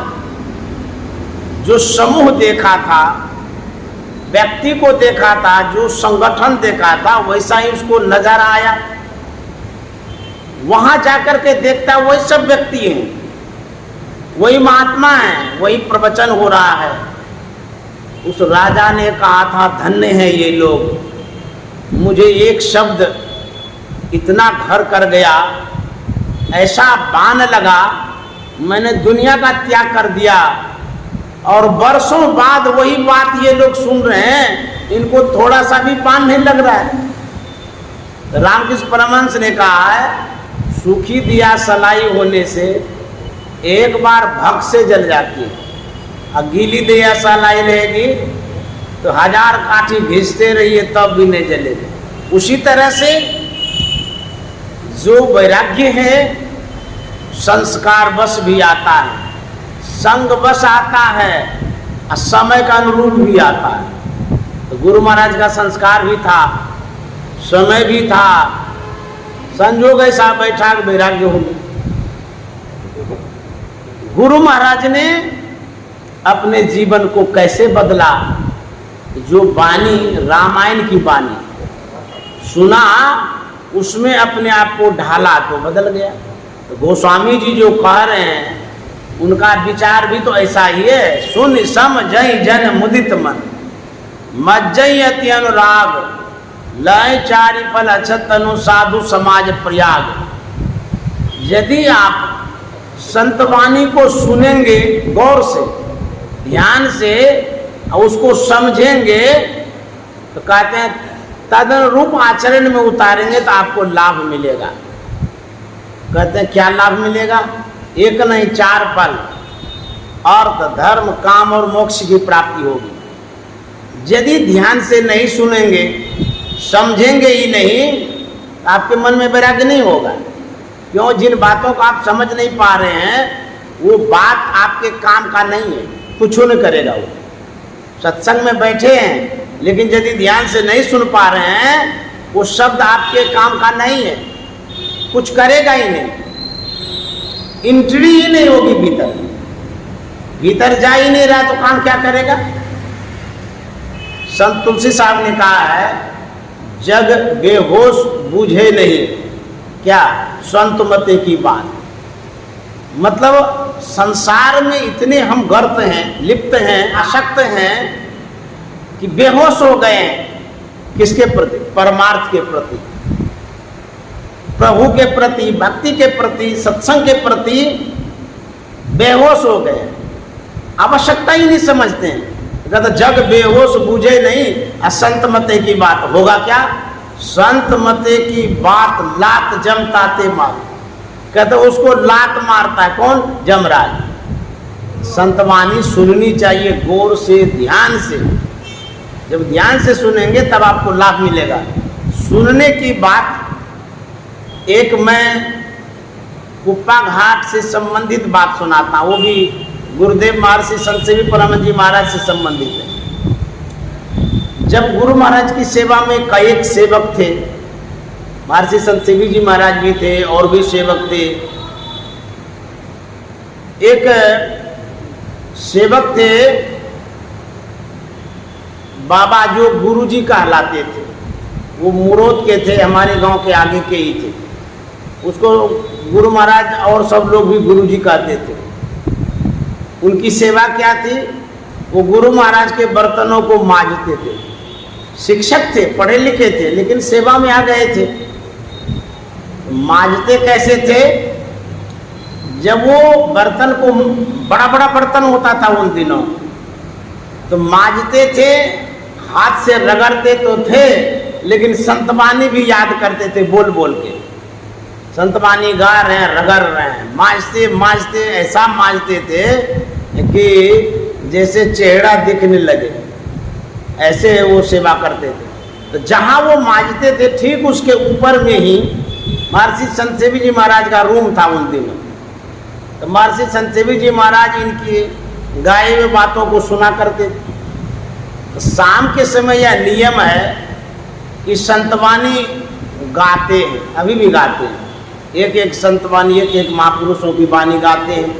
जो समूह देखा था, व्यक्ति को देखा था, जो संगठन देखा था, वैसा ही उसको नजर आया। वहां जाकर के देखता वही सब व्यक्ति हैं, वही महात्मा है, वही प्रवचन हो रहा है। उस राजा ने कहा था धन्य है ये लोग, मुझे एक शब्द इतना घर कर गया, ऐसा बाण लगा, मैंने दुनिया का त्याग कर दिया और वर्षों बाद वही बात ये लोग सुन रहे हैं, इनको थोड़ा सा भी बाण नहीं लग रहा है। रामकृष्ण परमहंस ने कहा है सूखी दिया सलाई होने से एक बार भग से जल जाती है, और गीली दिया सलाई रहेगी तो 1000 काठी घिसते रहिए तब भी नहीं जलेगी। उसी तरह से जो वैराग्य है संस्कार बस भी आता है, संग बस आता है और समय का अनुरूप भी आता है। तो गुरु महाराज का संस्कार भी था, समय भी था, संजोग ऐसा बैठा वैराग्य हो गया। गुरु महाराज ने अपने जीवन को कैसे बदला? जो वाणी, रामायण की वाणी सुना, उसमें अपने आप को ढाला तो बदल गया। तो गोस्वामी जी जो कह रहे हैं उनका विचार भी तो ऐसा ही है। सुन सम जय जन मुदित मन, मज्जय अति अनुराग, लय चारि फल अछत तनु साधु समाज प्रयाग। यदि आप संत वाणी को सुनेंगे गौर से, ध्यान से, और उसको समझेंगे, तो कहते हैं तदनुरूप आचरण में उतारेंगे तो आपको लाभ मिलेगा। कहते हैं क्या लाभ मिलेगा? एक नहीं 4 फल, अर्थ, धर्म, काम और मोक्ष की प्राप्ति होगी। यदि ध्यान से नहीं सुनेंगे, समझेंगे ही नहीं, तो आपके मन में वैराग्य नहीं होगा। क्यों? जिन बातों को आप समझ नहीं पा रहे हैं, वो बात आपके काम का नहीं है, कुछ नहीं करेगा। वो सत्संग में बैठे हैं, लेकिन यदि ध्यान से नहीं सुन पा रहे हैं, वो शब्द आपके काम का नहीं है, कुछ करेगा ही नहीं, एंट्री ही नहीं होगी भीतर, भीतर जा ही नहीं रहा तो काम क्या करेगा? संत तुलसी साहब ने कहा है, जग बेहोश बूझे नहीं, क्या संत मते की बात। मतलब संसार में इतने हम गर्त हैं, लिप्त हैं, आसक्त हैं कि बेहोश हो गए हैं। किसके प्रति? परमार्थ के प्रति, प्रभु के प्रति, भक्ति के प्रति, सत्संग के प्रति बेहोश हो गए, आवश्यकता ही नहीं समझते हैं। कहते जग बेहोश बूझे नहीं, असंत मते की बात। होगा क्या? संत मते की बात लात जमताते मार। कहते उसको लात मारता है कौन? जमराज। संतवाणी सुननी चाहिए गौर से, ध्यान से। जब ध्यान से सुनेंगे तब आपको लाभ मिलेगा। सुनने की बात, एक मैं कुप्पा घाट से संबंधित बात सुनाता हूँ, वो भी गुरुदेव महर्षि संत सेवी परमानंद जी महाराज से संबंधित है। जब गुरु महाराज की सेवा में कई एक सेवक थे, महर्षि संत सेवी जी महाराज भी थे और भी सेवक थे। एक सेवक थे बाबा, जो गुरुजी कहलाते थे, वो मुरोद के थे, हमारे गांव के आगे के ही थे। उसको गुरु महाराज और सब लोग भी गुरुजी कहते थे। उनकी सेवा क्या थी? वो गुरु महाराज के बर्तनों को मांजते थे। शिक्षक थे, पढ़े लिखे थे, लेकिन सेवा में आ गए थे। मांजते कैसे थे? जब वो बर्तन को, बड़ा बड़ा बर्तन होता था उन दिनों, तो मांजते थे, हाथ से रगड़ते तो थे, लेकिन संतवाणी भी याद करते थे बोल बोल के। संतवाणी गा रहे हैं, रगड़ रहे हैं, मांजते मांजते ऐसा मांजते थे कि जैसे चेहरा दिखने लगे, ऐसे वो सेवा करते थे। तो जहाँ वो मांजते थे ठीक उसके ऊपर में ही महर्षि संत सेवी जी महाराज का रूम था उन दिनों। तो महर्षि संत सेवी जी महाराज इनकी गाए हुए बातों को सुना करते थे। तो शाम के समय यह नियम है कि संतवाणी गाते हैं, अभी भी गाते हैं। एक एक संतवाणी, एक एक महापुरुषों की वाणी गाते हैं।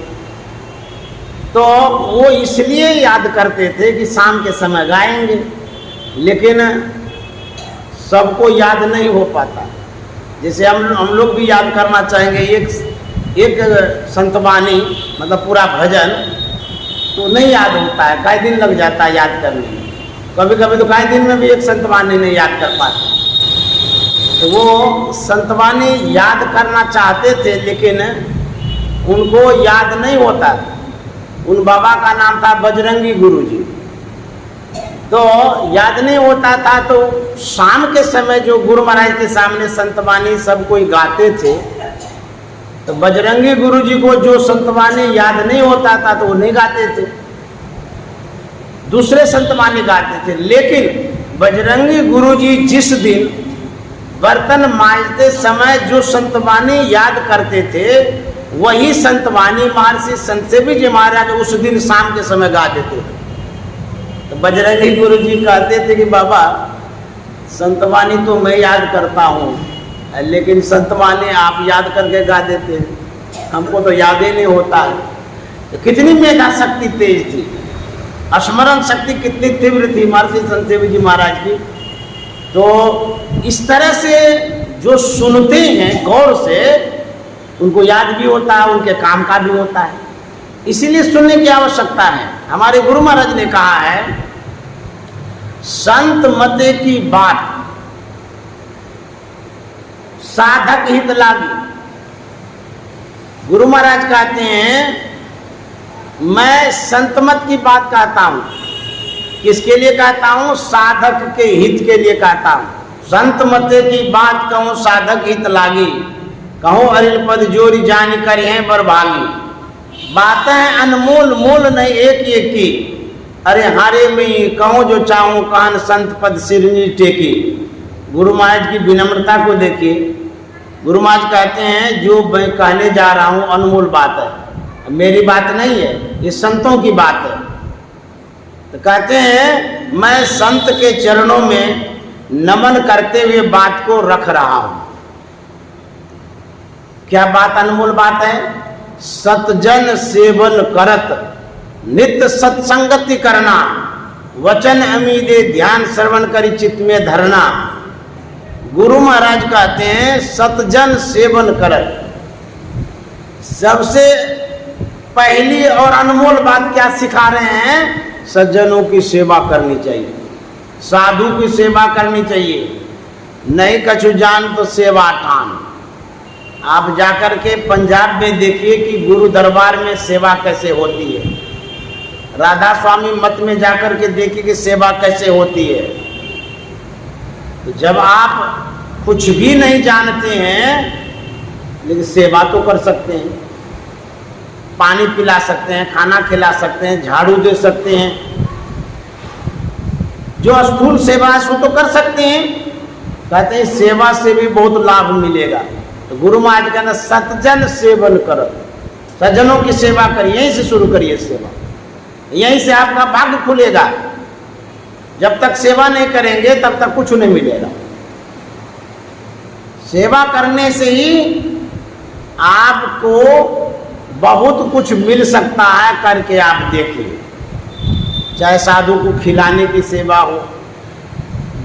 तो वो इसलिए याद करते थे कि शाम के समय गाएंगे, लेकिन सबको याद नहीं हो पाता। जैसे हम लोग भी याद करना चाहेंगे एक संतवाणी, मतलब पूरा भजन, तो नहीं याद होता है, कई दिन लग जाता है याद करने में। कभी कभी तो कई दिन में भी एक संतवाणी नहीं याद कर पाते। तो वो संतवाणी याद करना चाहते थे, लेकिन उनको याद नहीं होता। उन बाबा का नाम था बजरंगी गुरुजी। तो याद नहीं होता था, तो शाम के समय जो गुरु महाराज के सामने संतवाणी सब कोई गाते थे, तो बजरंगी गुरुजी को जो संतवाणी याद नहीं होता था तो वो नहीं गाते थे, दूसरे संतवाणी गाते थे। लेकिन बजरंगी गुरुजी जिस दिन बर्तन मांजते समय जो संतवाणी याद करते थे, वही संतवाणी महर्षि संत सेवी जी महाराज उस दिन शाम के समय गा देते थे। तो बजरंगी गुरुजी कहते थे कि बाबा, संतवाणी तो मैं याद करता हूँ, लेकिन संतवाणी आप याद करके गा देते हैं, हमको तो याद ही नहीं होता। तो कितनी मेधा शक्ति तेज थी, स्मरण शक्ति कितनी तीव्र थी महर्षि संत सेवी जी महाराज की। तो इस तरह से जो सुनते हैं गौर से, उनको याद भी होता है, उनके काम का भी होता है। इसीलिए सुनने की आवश्यकता है। हमारे गुरु महाराज ने कहा है, संत मते की बात साधक हित लागी। गुरु महाराज कहते हैं, मैं संत मत की बात कहता हूं। किसके लिए कहता हूं? साधक के हित के लिए कहता हूं। संत मते की बात कहूं साधक हित लागी, कहूं अरिल पद जोरी जान कर हैं बरभागी। बातें अनमोल मोल नहीं एक एक की, अरे हारे में कहूं जो चाहूं कान संत पद सिरनी टेकी। गुरु महाराज की विनम्रता को देखिए। गुरु महाराज कहते हैं, जो मैं कहने जा रहा हूं अनमोल बात है, मेरी बात नहीं है, ये संतों की बात है। तो कहते हैं, मैं संत के चरणों में नमन करते हुए बात को रख रहा हूं। क्या बात अनमोल बात है? सतजन सेवन करत नित्य सत्संगति करना, वचन अमीदे ध्यान श्रवण करी चित्त में धरना। गुरु महाराज कहते हैं, सतजन सेवन करत। सबसे पहली और अनमोल बात क्या सिखा रहे हैं? सज्जनों की सेवा करनी चाहिए, साधु की सेवा करनी चाहिए। नहीं कछु जान तो सेवा ठान। आप जाकर के पंजाब में देखिए कि गुरु दरबार में सेवा कैसे होती है। राधा स्वामी मठ में जाकर के देखिए कि सेवा कैसे होती है। तो जब आप कुछ भी नहीं जानते हैं, लेकिन सेवा तो कर सकते हैं। पानी पिला सकते हैं, खाना खिला सकते हैं, झाड़ू दे सकते हैं। जो स्थूल सेवा है वो तो कर सकते हैं। कहते हैं सेवा से भी बहुत लाभ मिलेगा। तो गुरु महाराज कहना, सतजन सेवन करो, सज्जनों की सेवा करिए। यहीं से शुरू करिए सेवा, यहीं से आपका भाग्य खुलेगा। जब तक सेवा नहीं करेंगे तब तक कुछ नहीं मिलेगा। सेवा करने से ही आपको बहुत कुछ मिल सकता है। करके आप देखिए, चाहे साधु को खिलाने की सेवा हो,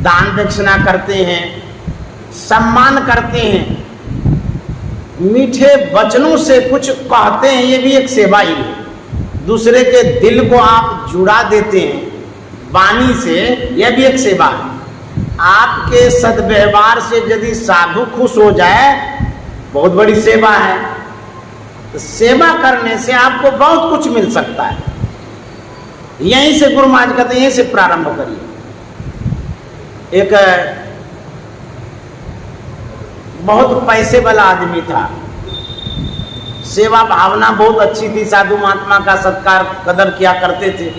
दान दक्षिणा करते हैं, सम्मान करते हैं, मीठे वचनों से कुछ कहते हैं, ये भी एक सेवा ही है। दूसरे के दिल को आप जुड़ा देते हैं वाणी से, यह भी एक सेवा है। आपके सद्व्यवहार से यदि साधु खुश हो जाए, बहुत बड़ी सेवा है। तो सेवा करने से आपको बहुत कुछ मिल सकता है। यहीं से गुरु महाराज कहते हैं, यहीं से प्रारंभ करिए। एक बहुत पैसे वाला आदमी था, सेवा भावना बहुत अच्छी थी, साधु महात्मा का सत्कार कदर किया करते थे।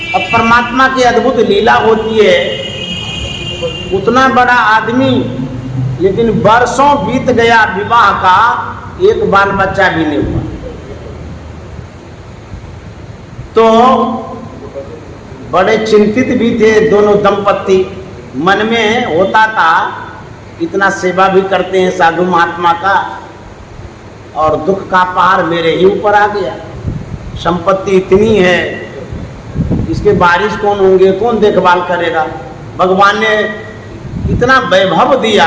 अब परमात्मा की अद्भुत लीला होती है, उतना बड़ा आदमी, लेकिन वर्षों बीत गया विवाह का, एक बाल बच्चा भी नहीं हुआ। तो बड़े चिंतित भी थे दोनों दंपत्ति। मन में होता था, इतना सेवा भी करते हैं साधु महात्मा का, और दुख का पहाड़ मेरे ही ऊपर आ गया। संपत्ति इतनी है, इसके बारिश कौन होंगे, कौन देखभाल करेगा। भगवान ने इतना वैभव दिया,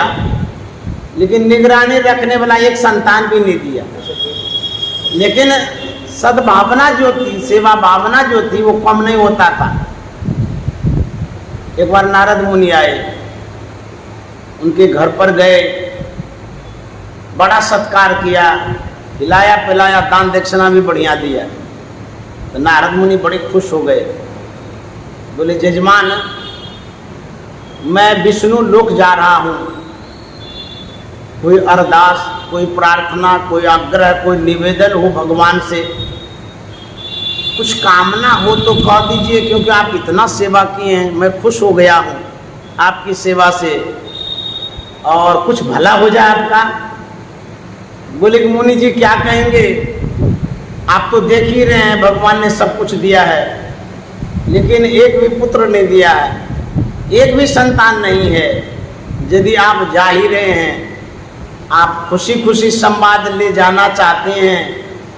लेकिन निगरानी रखने वाला एक संतान भी नहीं दिया। लेकिन सद्भावना जो थी, सेवा भावना जो थी, वो कम नहीं होता था। एक बार नारद मुनि आए, उनके घर पर गए, बड़ा सत्कार किया, खिलाया पिलाया, दान दक्षिणा भी बढ़िया दिया। तो नारद मुनि बड़े खुश हो गए। बोले, जजमान, मैं विष्णु लोक जा रहा हूँ, कोई अरदास, कोई प्रार्थना, कोई आग्रह, कोई निवेदन हो भगवान से, कुछ कामना हो तो कह दीजिए, क्योंकि आप इतना सेवा किए हैं, मैं खुश हो गया हूँ आपकी सेवा से, और कुछ भला हो जाए आपका। बोले कि मुनि जी क्या कहेंगे, आप तो देख ही रहे हैं भगवान ने सब कुछ दिया है, लेकिन एक भी पुत्र नहीं दिया है, एक भी संतान नहीं है। यदि आप जा ही रहे हैं, आप खुशी खुशी संवाद ले जाना चाहते हैं,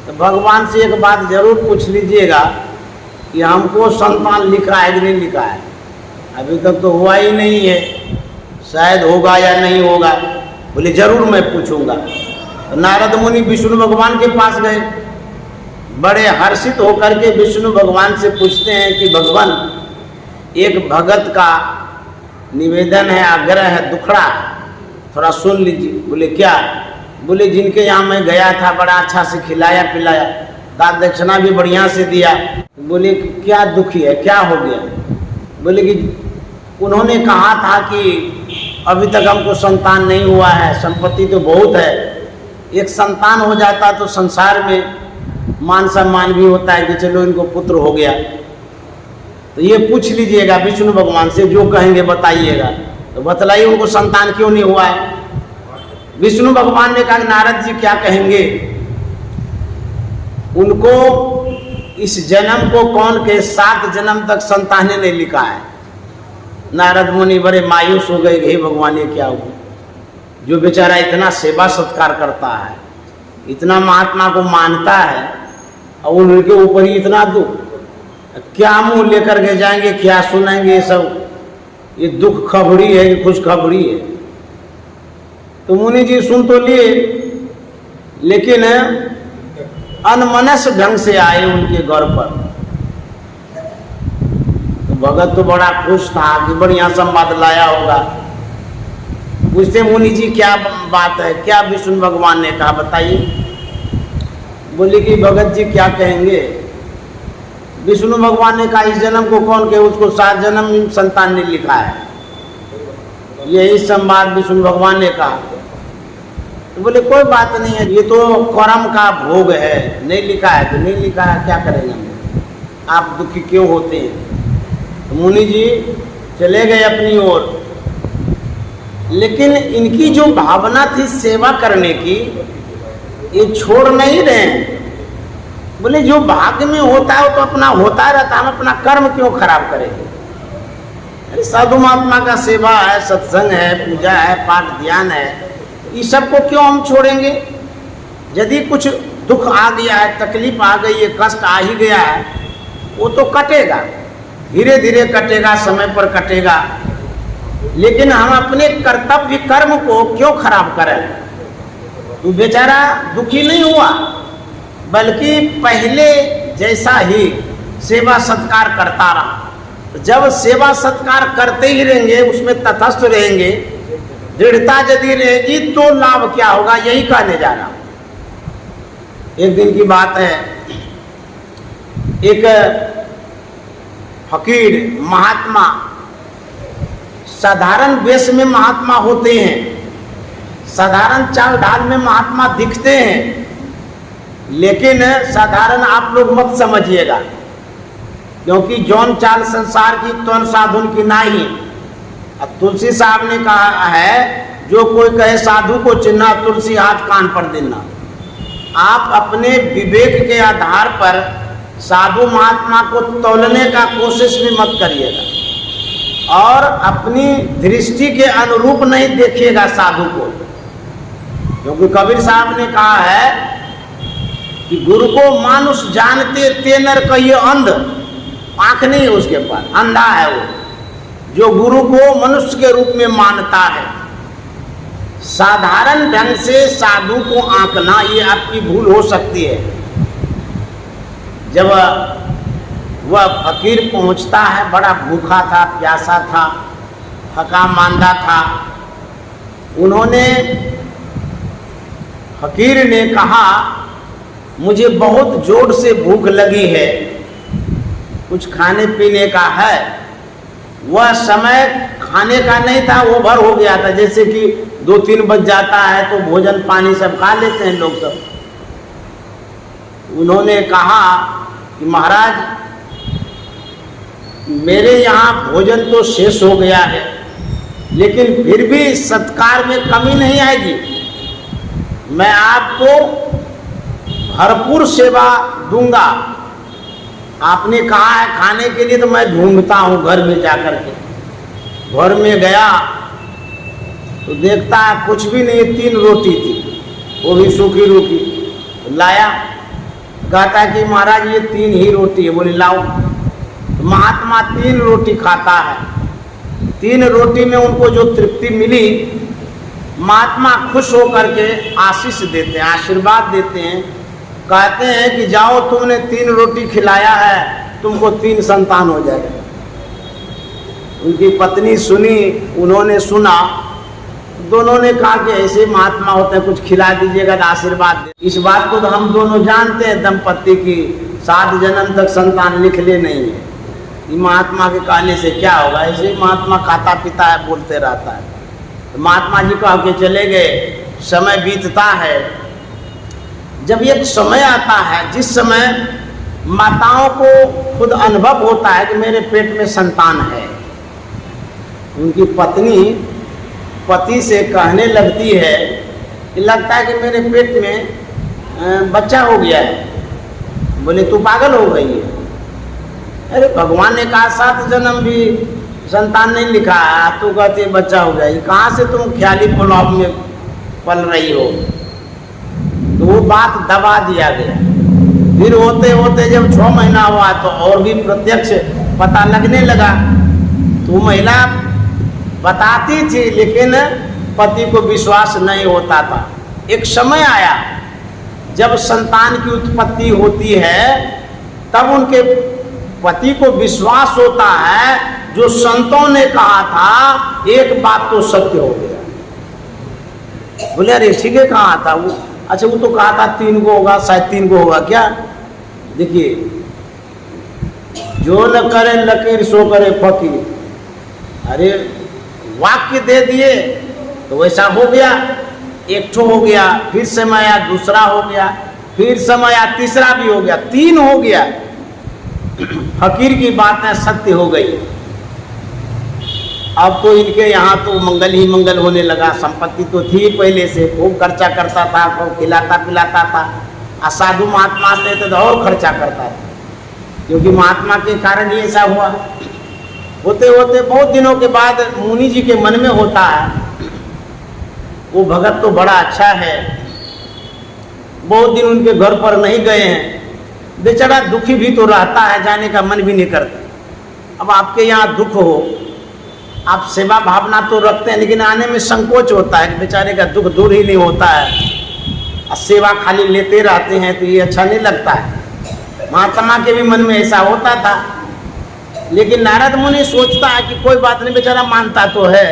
तो भगवान से एक बात जरूर पूछ लीजिएगा कि हमको संतान लिखा है कि नहीं लिखा है। अभी तक तो हुआ ही नहीं है, शायद होगा या नहीं होगा। बोले जरूर मैं पूछूंगा। तो नारद मुनि विष्णु भगवान के पास गए, बड़े हर्षित होकर के विष्णु भगवान से पूछते हैं कि भगवान, एक भगत का निवेदन है, आग्रह है, दुखड़ा है, थोड़ा सुन लीजिए। बोले क्या? बोले जिनके यहाँ मैं गया था बड़ा अच्छा से खिलाया पिलाया, दान दक्षिणा भी बढ़िया से दिया। बोले क्या दुखी है, क्या हो गया? बोले कि उन्होंने कहा था कि अभी तक हमको संतान नहीं हुआ है, संपत्ति तो बहुत है, एक संतान हो जाता तो संसार में मान सम्मान भी होता है कि चलो इनको पुत्र हो गया। तो ये पूछ लीजिएगा विष्णु भगवान से, जो कहेंगे बताइएगा। तो बतलाइए उनको संतान क्यों नहीं हुआ है। विष्णु भगवान ने कहा नारद जी क्या कहेंगे, उनको इस जन्म को कौन के 7 जन्म तक संतान ने लिखा है। नारद मुनि बड़े मायूस हो गए, हे भगवान ये क्या हुआ, जो बेचारा इतना सेवा सत्कार करता है, इतना महात्मा को मानता है, और उनके ऊपर ही इतना दुख, क्या मुंह लेकर के जाएंगे, क्या सुनाएंगे, ये सब ये दुख खबरी है कि खुश खबरी है। तो मुनि जी सुन तो लिए, लेकिन अनमनस ढंग से आए उनके घर पर। तो भगत तो बड़ा खुश था कि बढ़िया संवाद लाया होगा। पूछते मुनि जी क्या बात है, क्या विष्णु भगवान ने कहा बताइए। बोले कि भगत जी क्या कहेंगे, विष्णु भगवान ने कहा इस जन्म को कौन कहे, उसको 7 जन्म संतान ने लिखा है, यही संवाद विष्णु भगवान ने कहा। तो बोले कोई बात नहीं है, ये तो कर्म का भोग है, नहीं लिखा है तो नहीं लिखा है, क्या करेंगे हम, आप दुखी क्यों होते हैं। तो मुनि जी चले गए अपनी ओर, लेकिन इनकी जो भावना थी सेवा करने की, ये छोड़ नहीं रहे। बोले जो भाग्य में होता है वो तो अपना होता रहता, हम अपना कर्म क्यों खराब करेंगे। अरे साधु महात्मा का सेवा है, सत्संग है, पूजा है, पाठ ध्यान है, इस सब को क्यों हम छोड़ेंगे। यदि कुछ दुख आ गया है, तकलीफ आ गई है, कष्ट आ ही गया है, वो तो कटेगा, धीरे धीरे कटेगा, समय पर कटेगा, लेकिन हम अपने कर्तव्य कर्म को क्यों खराब करें। तो बेचारा दुखी नहीं हुआ, बल्कि पहले जैसा ही सेवा सत्कार करता रहा। जब सेवा सत्कार करते ही रहेंगे, उसमें तटस्थ रहेंगे, दृढ़ता यदि रहेगी तो लाभ क्या होगा, यही कहने जा रहा हूं। एक दिन की बात है, एक फकीर महात्मा, साधारण वेश में महात्मा होते हैं, साधारण चाल ढाल में महात्मा दिखते हैं, लेकिन साधारण आप लोग मत समझिएगा, क्योंकि जौन चाल संसार की तौन साधुन की नाही। अब तुलसी साहब ने कहा है, जो कोई कहे साधु को चिन्ना, तुलसी हाथ कान पर देना। आप अपने विवेक के आधार पर साधु महात्मा को तौलने का कोशिश भी मत करिएगा, और अपनी दृष्टि के अनुरूप नहीं देखिएगा साधु को, क्योंकि कबीर साहब ने कहा है कि गुरु को मानुष जानते ते नर कहिए अंध। आंख नहीं है उसके पास, अंधा है वो, जो गुरु को मनुष्य के रूप में मानता है। साधारण ढंग से साधु को आंकना, ये आपकी भूल हो सकती है। जब वह फकीर पहुंचता है, बड़ा भूखा था, प्यासा था, थका मांदा था, उन्होंने, फकीर ने कहा मुझे बहुत जोर से भूख लगी है, कुछ खाने पीने का है। वह समय खाने का नहीं था, वो भर हो गया था, जैसे कि 2-3 बज जाता है तो भोजन पानी सब खा लेते हैं लोग सब। उन्होंने कहा कि महाराज मेरे यहाँ भोजन तो शेष हो गया है, लेकिन फिर भी सत्कार में कमी नहीं आएगी, मैं आपको भरपूर सेवा दूंगा। आपने कहा है खाने के लिए, तो मैं ढूंढता हूँ घर में जाकर के। घर में गया तो देखता है कुछ भी नहीं, 3 रोटी थी, वो भी सूखी रूखी। लाया, कहता कि महाराज ये 3 ही रोटी है। बोले लाओ। तो महात्मा 3 रोटी खाता है। 3 रोटी में उनको जो तृप्ति मिली, महात्मा खुश होकर के आशीष देते हैं, आशीर्वाद देते हैं, कहते हैं कि जाओ तुमने 3 रोटी खिलाया है, तुमको 3 संतान हो जाएगा। उनकी पत्नी सुनी, उन्होंने सुना, दोनों ने कहा कि ऐसे महात्मा होते हैं, कुछ खिला दीजिएगा तो आशीर्वाद दे। इस बात को तो हम दोनों जानते हैं दंपत्ति की 7 जन्म तक संतान निकले नहीं है। ये महात्मा के कहने से क्या होगा, ऐसे ही महात्मा खाता पीता है, बोलते रहता है। तो महात्मा जी कह के चले गए। समय बीतता है, जब एक समय आता है जिस समय माताओं को खुद अनुभव होता है कि मेरे पेट में संतान है, उनकी पत्नी पति से कहने लगती है कि लगता है कि मेरे पेट में बच्चा हो गया है। बोले तू पागल हो गई है? अरे भगवान ने कहा 7 जन्म भी संतान नहीं लिखा है, तू कहती बच्चा हो गया। कहाँ से तुम ख्याली पुलाव में पल रही हो? तो वो बात दबा दिया गया। फिर होते होते जब 6 महीना हुआ तो और भी प्रत्यक्ष पता लगने लगा। तो महिला बताती थी लेकिन पति को विश्वास नहीं होता था। एक समय आया जब संतान की उत्पत्ति होती है, तब उनके पति को विश्वास होता है जो संतों ने कहा था एक बात तो सत्य हो गया। बोले अरे ठीक है, कहा था वो? अच्छा वो तो कहा था 3 को होगा, शायद 3 को होगा क्या? देखिए, जो न करे लकीर सो करे फकीर। अरे वाक्य दे दिए तो वैसा हो गया। एक ठो हो गया, फिर समय आया दूसरा हो गया, फिर समय आया तीसरा भी हो गया, 3 हो गया। फकीर की बातें सत्य हो गई। अब तो इनके यहाँ तो मंगल ही मंगल होने लगा। संपत्ति तो थी पहले से, खूब खर्चा करता था, खूब खिलाता पिलाता था। और साधु महात्मा आते थे तो और खर्चा करता था, क्योंकि महात्मा के कारण ही ऐसा हुआ। होते होते बहुत दिनों के बाद मुनि जी के मन में होता है, वो भगत तो बड़ा अच्छा है, बहुत दिन उनके घर पर नहीं गए हैं, बेचारा दुखी भी तो रहता है, जाने का मन भी नहीं करता। अब आपके यहाँ दुख हो, आप सेवा भावना तो रखते हैं, लेकिन आने में संकोच होता है कि बेचारे का दुख दूर ही नहीं होता है, और सेवा खाली लेते रहते हैं, तो ये अच्छा नहीं लगता है। महात्मा के भी मन में ऐसा होता था। लेकिन नारद मुनि सोचता है कि कोई बात नहीं, बेचारा मानता तो है,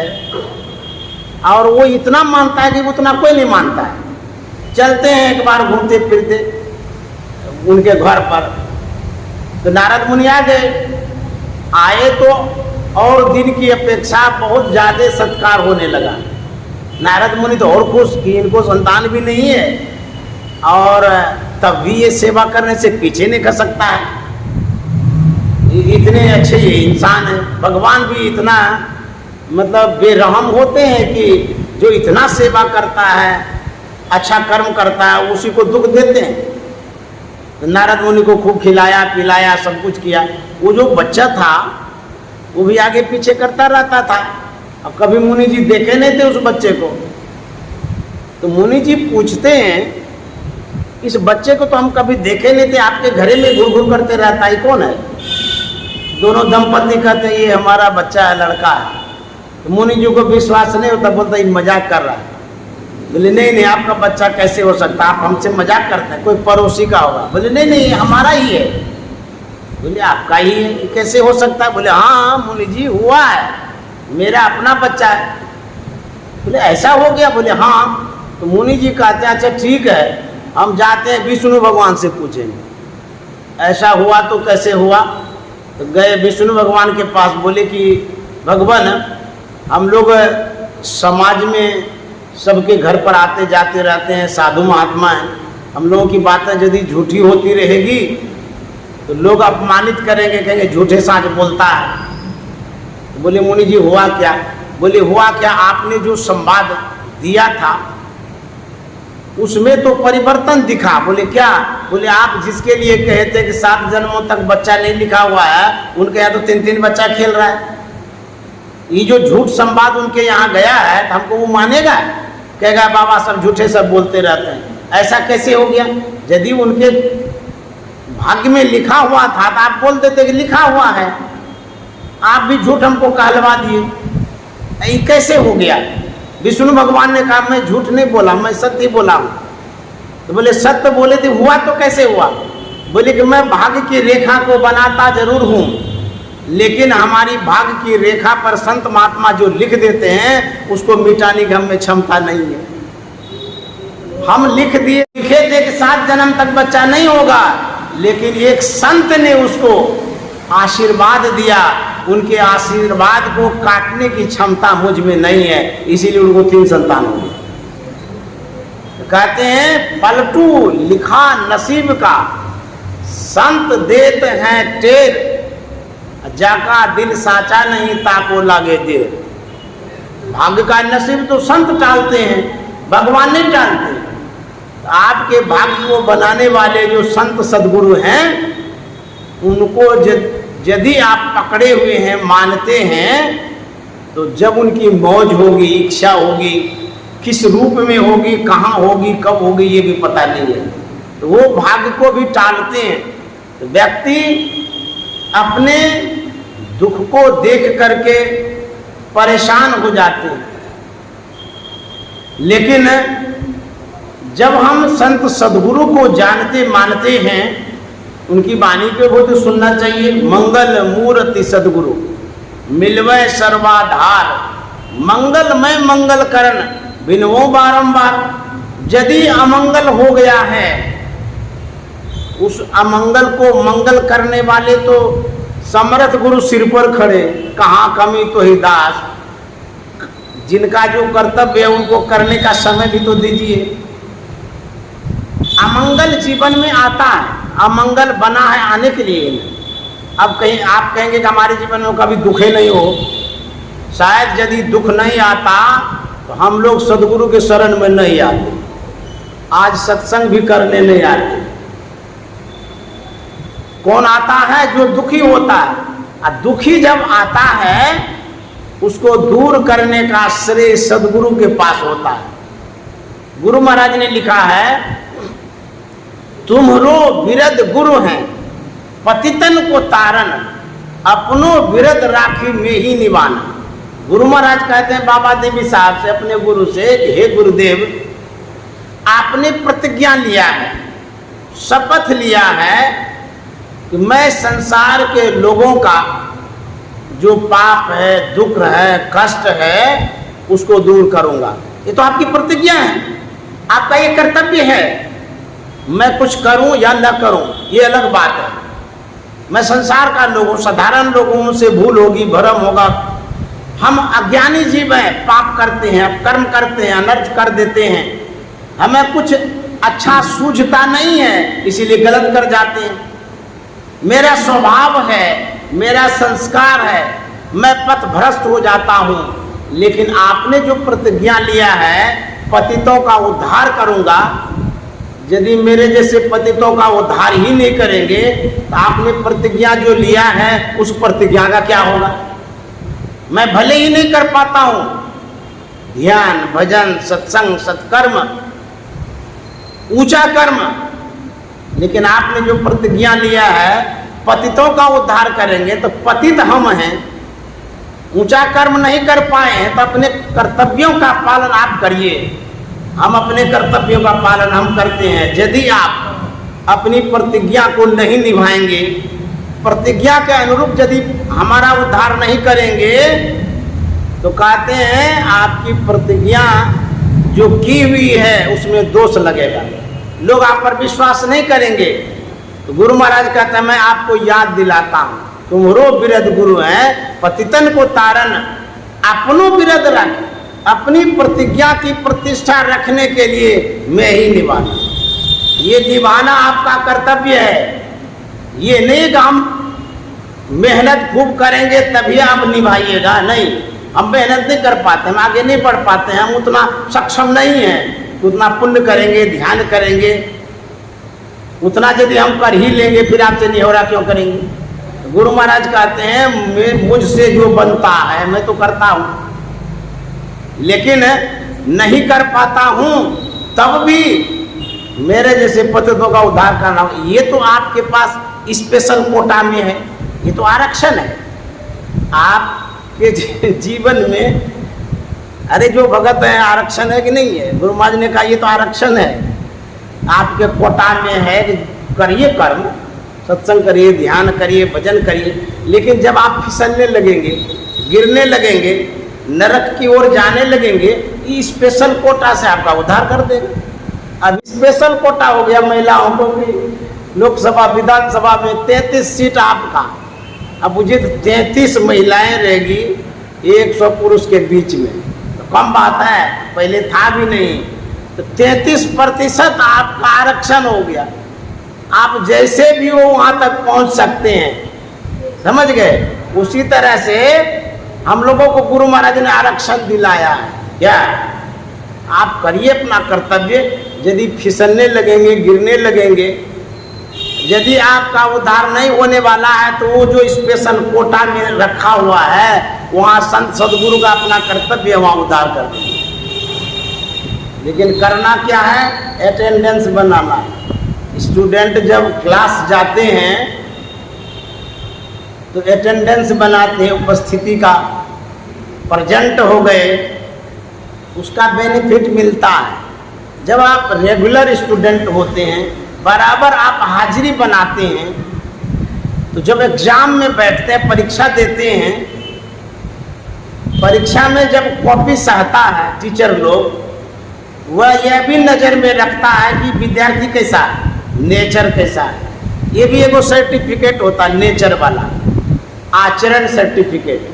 और वो इतना मानता है कि उतना कोई नहीं मानता है। चलते हैं एक बार घूमते फिरते उनके घर पर, तो नारद मुनि आ गए। आए तो और दिन की अपेक्षा बहुत ज़्यादा सत्कार होने लगा। नारद मुनि तो और खुश कि इनको संतान भी नहीं है, और तब भी ये सेवा करने से पीछे नहीं कर सकता है। इतने अच्छे इंसान है, भगवान भी इतना मतलब बेरहम होते हैं कि जो इतना सेवा करता है, अच्छा कर्म करता है, उसी को दुख देते हैं। तो नारद मुनि को खूब खिलाया पिलाया, सब कुछ किया। वो जो बच्चा था वो भी आगे पीछे करता रहता था। अब कभी मुनि जी देखे नहीं थे उस बच्चे को, तो मुनि जी पूछते हैं इस बच्चे को तो हम कभी देखे नहीं थे, आपके घरे में घुर घुर करते रहता है, कौन है? दोनों दंपति कहते हैं ये हमारा बच्चा है, लड़का है। तो मुनि जी को विश्वास नहीं होता, बोलता ये मजाक कर रहा है। बोले नहीं नहीं, आपका बच्चा कैसे हो सकता, आप हमसे मजाक करते हैं, कोई पड़ोसी का होगा। बोले नहीं नहीं, हमारा ही है। बोले आपका ही है, कैसे हो सकता है? बोले हाँ मुनि जी हुआ है, मेरा अपना बच्चा है। बोले ऐसा हो गया? बोले हाँ। तो मुनि जी कहते हैं अच्छा ठीक है, हम जाते हैं विष्णु भगवान से पूछेंगे ऐसा हुआ तो कैसे हुआ। तो गए विष्णु भगवान के पास, बोले कि भगवान हम लोग समाज में सबके घर पर आते जाते रहते हैं, साधु महात्मा हैं, हम लोगों की बातें यदि झूठी होती रहेगी तो लोग अपमानित करेंगे, कहेंगे झूठे साँच बोलता है। तो बोले मुनि जी हुआ क्या? बोले हुआ क्या, आपने जो संवाद दिया था उसमें तो परिवर्तन दिखा। बोले क्या? बोले आप जिसके लिए कहे थे कि 7 जन्मों तक बच्चा नहीं लिखा हुआ है, उनके यहाँ तो 3-3 बच्चा खेल रहा है। ये जो झूठ संवाद उनके यहाँ गया है तो हमको वो मानेगा? कहेगा बाबा सब झूठे सब बोलते रहते हैं। ऐसा कैसे हो गया? यदि उनके भाग्य में लिखा हुआ था तो आप बोल देते कि लिखा हुआ है, आप भी झूठ हमको कहलवा दिए, ये कैसे हो गया? विष्णु भगवान ने कहा मैं झूठ नहीं बोला, मैं सत्य बोला हूँ। तो बोले सत्य बोले थे, हुआ तो कैसे हुआ? बोले कि मैं भाग्य की रेखा को बनाता जरूर हूँ, लेकिन हमारी भाग्य की रेखा पर संत महात्मा जो लिख देते हैं उसको मिटाने की हम में क्षमता नहीं है। हम लिख दिए, लिखे थे कि 7 जन्म तक बच्चा नहीं होगा, लेकिन एक संत ने उसको आशीर्वाद दिया, उनके आशीर्वाद को काटने की क्षमता मुझ में नहीं है, इसीलिए उनको 3 संतान हो गए। कहते हैं पलटू लिखा नसीब का, संत देते हैं टेर, जाका दिल साचा नहीं ताको लागे देर। भाग्य का नसीब तो संत टालते हैं, भगवान नहीं टालते। तो आपके भाग्य को बनाने वाले जो संत सदगुरु हैं, उनको यदि आप पकड़े हुए हैं, मानते हैं, तो जब उनकी मौज होगी, इच्छा होगी, किस रूप में होगी, कहाँ होगी, कब होगी, ये भी पता नहीं है, तो वो भाग्य को भी टालते हैं। तो व्यक्ति अपने दुख को देख करके परेशान हो जाते हैं, लेकिन जब हम संत सदगुरु को जानते मानते हैं, उनकी वाणी पे बहुत सुनना चाहिए। मंगल मूर्ति सदगुरु मिलवै सर्वाधार, मंगलमय मंगल करण बिनवो बारंबार। यदि अमंगल हो गया है, उस अमंगल को मंगल करने वाले तो समर्थ गुरु सिर पर खड़े, कहाँ कमी तो ही दास। जिनका जो कर्तव्य है उनको करने का समय भी तो दीजिए। अमंगल जीवन में आता है, अमंगल बना है आने के लिए। अब कहीं आप कहेंगे कि हमारे जीवन में कभी दुखे नहीं हो, शायद यदि दुख नहीं आता तो हम लोग सदगुरु के शरण में नहीं आते, आज सत्संग भी करने नहीं आते। कौन आता है? जो दुखी होता है। और दुखी जब आता है, उसको दूर करने का श्रेय सदगुरु के पास होता है। गुरु महाराज ने लिखा है, तुम्हरो विरद गुरु हैं, पतितन को तारन, अपनो विरद राखी में ही निभाना। गुरु महाराज कहते हैं बाबा देवी साहब से, अपने गुरु से, हे गुरुदेव, आपने प्रतिज्ञा लिया है, शपथ लिया है कि मैं संसार के लोगों का जो पाप है, दुख है, कष्ट है, उसको दूर करूंगा। ये तो आपकी प्रतिज्ञा है, आपका ये कर्तव्य है। मैं कुछ करूं या न करूं ये अलग बात है। मैं संसार का लोगों, साधारण लोगों से भूल होगी, भ्रम होगा, हम अज्ञानी जीव हैं, पाप करते हैं, कर्म करते हैं, अनर्थ कर देते हैं, हमें कुछ अच्छा सूझता नहीं है, इसीलिए गलत कर जाते हैं। मेरा स्वभाव है, मेरा संस्कार है, मैं पथ भ्रष्ट हो जाता हूँ। लेकिन आपने जो प्रतिज्ञा लिया है, पतितों का उद्धार करूंगा, यदि मेरे जैसे पतितों का उद्धार ही नहीं करेंगे तो आपने प्रतिज्ञा जो लिया है उस प्रतिज्ञा का क्या होगा? मैं भले ही नहीं कर पाता हूं ध्यान, भजन, सत्संग, सत्कर्म, ऊंचा कर्म, लेकिन आपने जो प्रतिज्ञा लिया है पतितों का उद्धार करेंगे, तो पतित हम हैं, ऊंचा कर्म नहीं कर पाए हैं, तो अपने कर्तव्यों का पालन आप करिए। हम अपने कर्तव्यों का पालन हम करते हैं। यदि आप अपनी प्रतिज्ञा को नहीं निभाएंगे, प्रतिज्ञा के अनुरूप यदि हमारा उद्धार नहीं करेंगे, तो कहते हैं आपकी प्रतिज्ञा जो की हुई है उसमें दोष लगेगा, लोग आप पर विश्वास नहीं करेंगे। तो गुरु महाराज कहते हैं, मैं आपको याद दिलाता हूँ, तुम्हारो विरद गुरु है, पतितन को तारन, अपनो विरद रख, अपनी प्रतिज्ञा की प्रतिष्ठा रखने के लिए मैं ही निभाना। ये निभाना आपका कर्तव्य है। ये नहीं कि हम मेहनत खूब करेंगे तभी आप निभाइएगा, नहीं, हम मेहनत नहीं कर पाते, हम आगे नहीं बढ़ पाते हैं, हम उतना सक्षम नहीं हैं, उतना पुण्य करेंगे, ध्यान करेंगे, उतना यदि हम कर ही लेंगे फिर आपसे निहोरा क्यों करेंगे? गुरु महाराज कहते हैं, मुझसे जो बनता है मैं तो करता हूँ, लेकिन नहीं कर पाता हूँ, तब भी मेरे जैसे पतितों का उद्धार करना, ये तो आपके पास स्पेशल कोटा में है, ये तो आरक्षण है आपके जीवन में। अरे जो भगत है आरक्षण है कि नहीं है? गुरु महाराज ने कहा ये तो आरक्षण है। आपके कोटा में है कि करिए कर्म, सत्संग करिए, ध्यान करिए, भजन करिए, लेकिन जब आप फिसलने लगेंगे, गिरने लगेंगे, नरक की ओर जाने लगेंगे, ये स्पेशल कोटा से आपका उद्धार कर देगा। अब स्पेशल कोटा हो गया महिलाओं को भी, लोकसभा विधानसभा में 33 सीट आपका। अब मुझे 33 महिलाएं रहेगी 100 पुरुष के बीच में, तो कम बात है, पहले था भी नहीं। तो 33% आपका आरक्षण हो गया। आप जैसे भी हो वहां तक पहुंच सकते हैं, समझ गए। उसी तरह से हम लोगों को गुरु महाराज ने आरक्षण दिलाया है। क्या आप करिए अपना कर्तव्य। यदि फिसलने लगेंगे, गिरने लगेंगे, यदि आपका उद्धार नहीं होने वाला है, तो वो जो स्पेशल कोटा में रखा हुआ है, वहाँ संत सदगुरु का अपना कर्तव्य वहाँ उद्धार कर देंगे। लेकिन करना क्या है? अटेंडेंस बनाना। स्टूडेंट जब क्लास जाते हैं तो अटेंडेंस बनाते हैं, उपस्थिति का, प्रेजेंट हो गए, उसका बेनिफिट मिलता है। जब आप रेगुलर स्टूडेंट होते हैं, बराबर आप हाजिरी बनाते हैं, तो जब एग्जाम में बैठते हैं, परीक्षा देते हैं, परीक्षा में जब कॉपी सहता है टीचर लोग, वह यह भी नज़र में रखता है कि विद्यार्थी कैसा है, नेचर कैसा है। ये भी एगो सर्टिफिकेट होता है नेचर वाला, आचरण सर्टिफिकेट।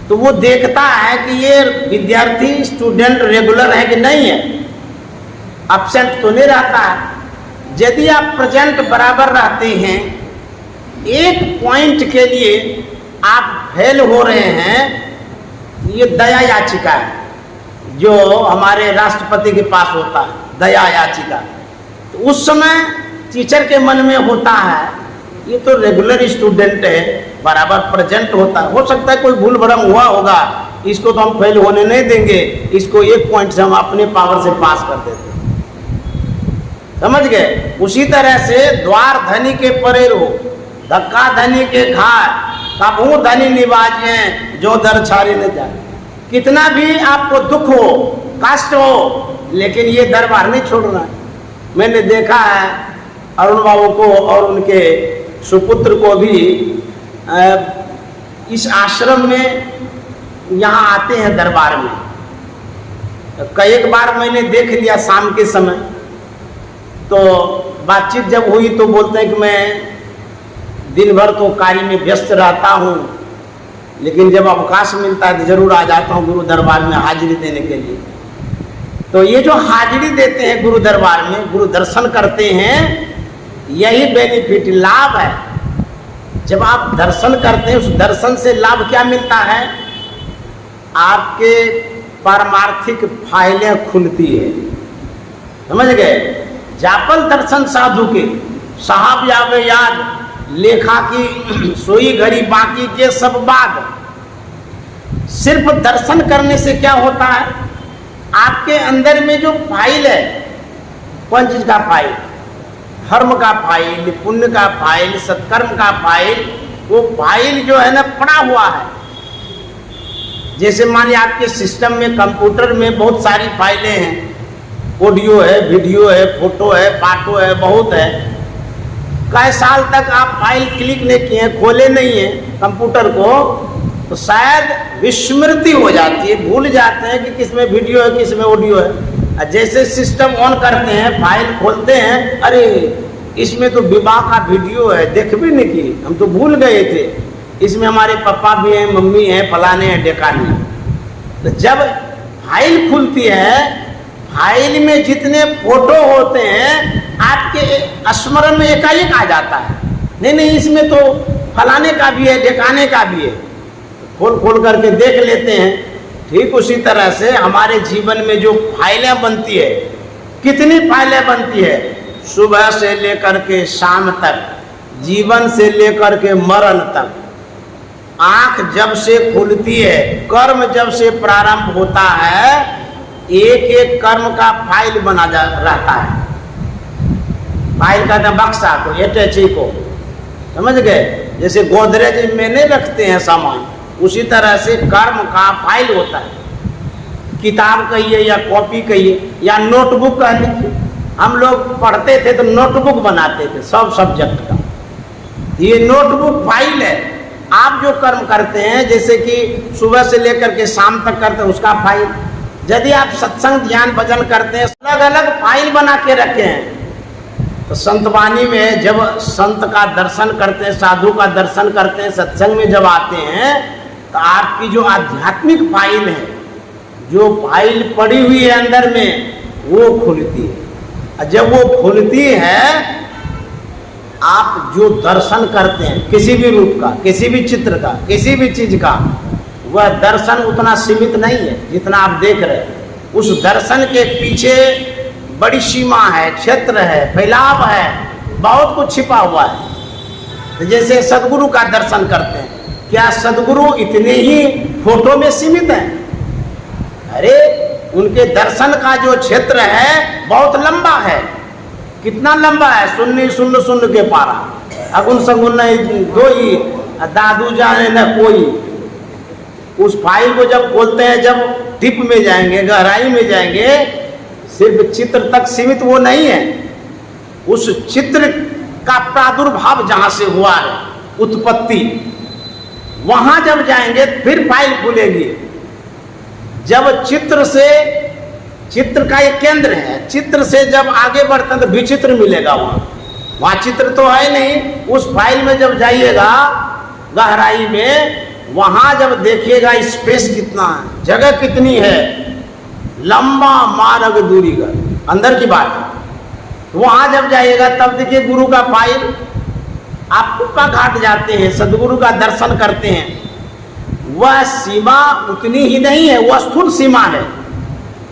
तो वो देखता है कि ये विद्यार्थी स्टूडेंट रेगुलर है कि नहीं है, एब्सेंट तो नहीं रहता है। यदि आप प्रेजेंट बराबर रहते हैं, एक पॉइंट के लिए आप फेल हो रहे हैं, ये दया याचिका है जो हमारे राष्ट्रपति के पास होता है, दया याचिका। तो उस समय टीचर के मन में होता है, ये तो रेगुलर स्टूडेंट है, बराबर प्रेजेंट होता है, हो सकता है कोई भूल भरम हुआ होगा, इसको तो हम फेल होने नहीं देंगे, इसको एक पॉइंट से हम अपने पावर से पास कर देते हैं। समझ गए। उसी तरह से द्वार धनी के परे रहो, धक्का धनी के खाए, कबहू धनी निवाजे जो दर छाड़ी न जाए। कितना भी आपको दुख हो, कष्ट हो, लेकिन ये दरबार नहीं छोड़ना है। मैंने देखा है अरुण बाबू को और उनके सुपुत्र को भी इस आश्रम में यहाँ आते हैं दरबार में। कई बार मैंने देख लिया शाम के समय, तो बातचीत जब हुई तो बोलते हैं कि मैं दिन भर तो कार्य में व्यस्त रहता हूँ, लेकिन जब अवकाश मिलता है तो जरूर आ जाता हूँ गुरु दरबार में हाजिरी देने के लिए। तो ये जो हाजिरी देते हैं गुरु दरबार में, गुरु दर्शन करते हैं, यही बेनिफिट लाभ है। जब आप दर्शन करते हैं, उस दर्शन से लाभ क्या मिलता है? आपके पारमार्थिक फाइलें खुलती है। समझ गए। जापल दर्शन साधु के, साहब यावे याद, लेखा की सोई घड़ी बाकी के सब बाद। सिर्फ दर्शन करने से क्या होता है? आपके अंदर में जो फाइल है, कौन चीज का फाइल? धर्म का फाइल, पुण्य का फाइल, सत्कर्म का फाइल, वो फाइल जो है ना पड़ा हुआ है। जैसे मानिए आपके सिस्टम में, कंप्यूटर में बहुत सारी फाइलें हैं, ऑडियो है, वीडियो है, फोटो है, पाटो है, बहुत है। कई साल तक आप फाइल क्लिक नहीं किए, खोले नहीं है कंप्यूटर को, तो शायद विस्मृति हो जाती है, भूल जाते हैं कि किसमें वीडियो है, किसमें ऑडियो है। जैसे सिस्टम ऑन करते हैं, फाइल खोलते हैं, अरे इसमें तो विवाह का वीडियो है, देख भी नहीं की, हम तो भूल गए थे, इसमें हमारे पापा भी हैं, मम्मी हैं, फलाने हैं, डेकाने हैं। तो जब फाइल खुलती है, फाइल में जितने फोटो होते हैं आपके स्मरण में एकाएक आ जाता है, नहीं इसमें तो फलाने का भी है, डेकाने का भी है, खोल खोल करके देख लेते हैं। ठीक उसी तरह से हमारे जीवन में जो फाइलें बनती है, कितनी फाइलें बनती है, सुबह से लेकर के शाम तक, जीवन से लेकर के मरण तक। आंख जब से खुलती है, कर्म जब से प्रारंभ होता है, एक एक कर्म का फाइल बना रहता है। फाइल का बक्सा को, अटैची को, समझ गए। जैसे गोदरेज में नहीं रखते हैं सामान, उसी तरह से कर्म का फाइल होता है। किताब कहिए या कॉपी कहिए या नोटबुक कह लीजिए, हम लोग पढ़ते थे तो नोटबुक बनाते थे सब सब्जेक्ट का। ये नोटबुक फाइल है। आप जो कर्म करते हैं, जैसे कि सुबह से लेकर के शाम तक करते हैं, उसका फाइल। यदि आप सत्संग ध्यान भजन करते हैं, अलग अलग फाइल बना के रखे हैं। तो संतवाणी में जब संत का दर्शन करते हैं, साधु का दर्शन करते हैं, सत्संग में जब आते हैं, तो आपकी जो आध्यात्मिक फाइल है, जो फाइल पड़ी हुई है अंदर में, वो खुलती है। और जब वो खुलती है, आप जो दर्शन करते हैं किसी भी रूप का, किसी भी चित्र का, किसी भी चीज का, वह दर्शन उतना सीमित नहीं है जितना आप देख रहे हैं। उस दर्शन के पीछे बड़ी सीमा है, क्षेत्र है, फैलाव है, बहुत कुछ छिपा हुआ है। तो जैसे सदगुरु का दर्शन करते हैं, क्या सदगुरु इतने ही फोटो में सीमित हैं? अरे उनके दर्शन का जो क्षेत्र है बहुत लंबा है। कितना लंबा है? शून्य शून्य शून्य के पारा, अगुन सगुन नहीं दो ही, दादू जाने न कोई। उस फाइल को जब खोलते हैं, जब टिप में जाएंगे, गहराई में जाएंगे, सिर्फ चित्र तक सीमित वो नहीं है। उस चित्र का प्रादुर्भाव जहां से हुआ है, उत्पत्ति, वहां जब जाएंगे फिर फाइल खुलेगी। जब चित्र से, चित्र का एक केंद्र है, चित्र से जब आगे बढ़ते हैं तो विचित्र मिलेगा। वहाँ चित्र तो है नहीं। उस फाइल में जब जाइएगा गहराई में, वहाँ जब देखिएगा स्पेस कितना है, जगह कितनी है, लंबा मार्ग दूरी का, अंदर की बात है। वहाँ जब जाइएगा तब देखिए गुरु का फाइल। आप कुप्पा घाट जाते हैं, सदगुरु का दर्शन करते हैं, वह सीमा उतनी ही नहीं है, वह स्थूल सीमा है।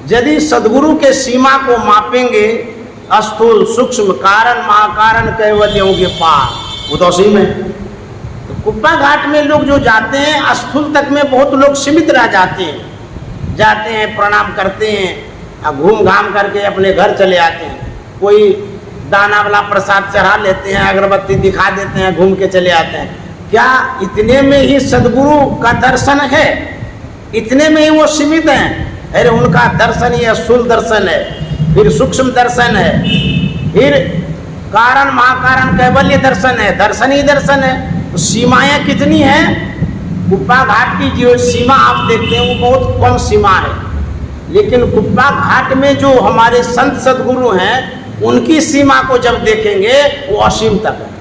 यदि सदगुरु के सीमा को मापेंगे, स्थूल सूक्ष्म कारण महाकारण कैवल्यों के पार, वो तो उसी में। तो कुप्पा घाट में लोग जो जाते हैं, स्थूल तक में बहुत लोग सीमित रह जाते हैं, प्रणाम करते हैं, घूम घाम करके अपने घर चले आते हैं। कोई दाना वाला प्रसाद चढ़ा लेते हैं, अगरबत्ती दिखा देते हैं, घूम के चले आते हैं। क्या इतने में ही सदगुरु का दर्शन है? इतने में ही वो सीमित हैं? अरे उनका दर्शन ये स्थूल दर्शन है, फिर सूक्ष्म दर्शन है, फिर कारण महाकारण कैवल्य दर्शन है, दर्शन ही दर्शन है। तो सीमाएं कितनी हैं? कुप्पा घाट की जो सीमा आप देखते हैं वो बहुत कम सीमा है, लेकिन कुप्पा घाट में जो हमारे संत सदगुरु हैं, उनकी सीमा को जब देखेंगे वो असीम तक है।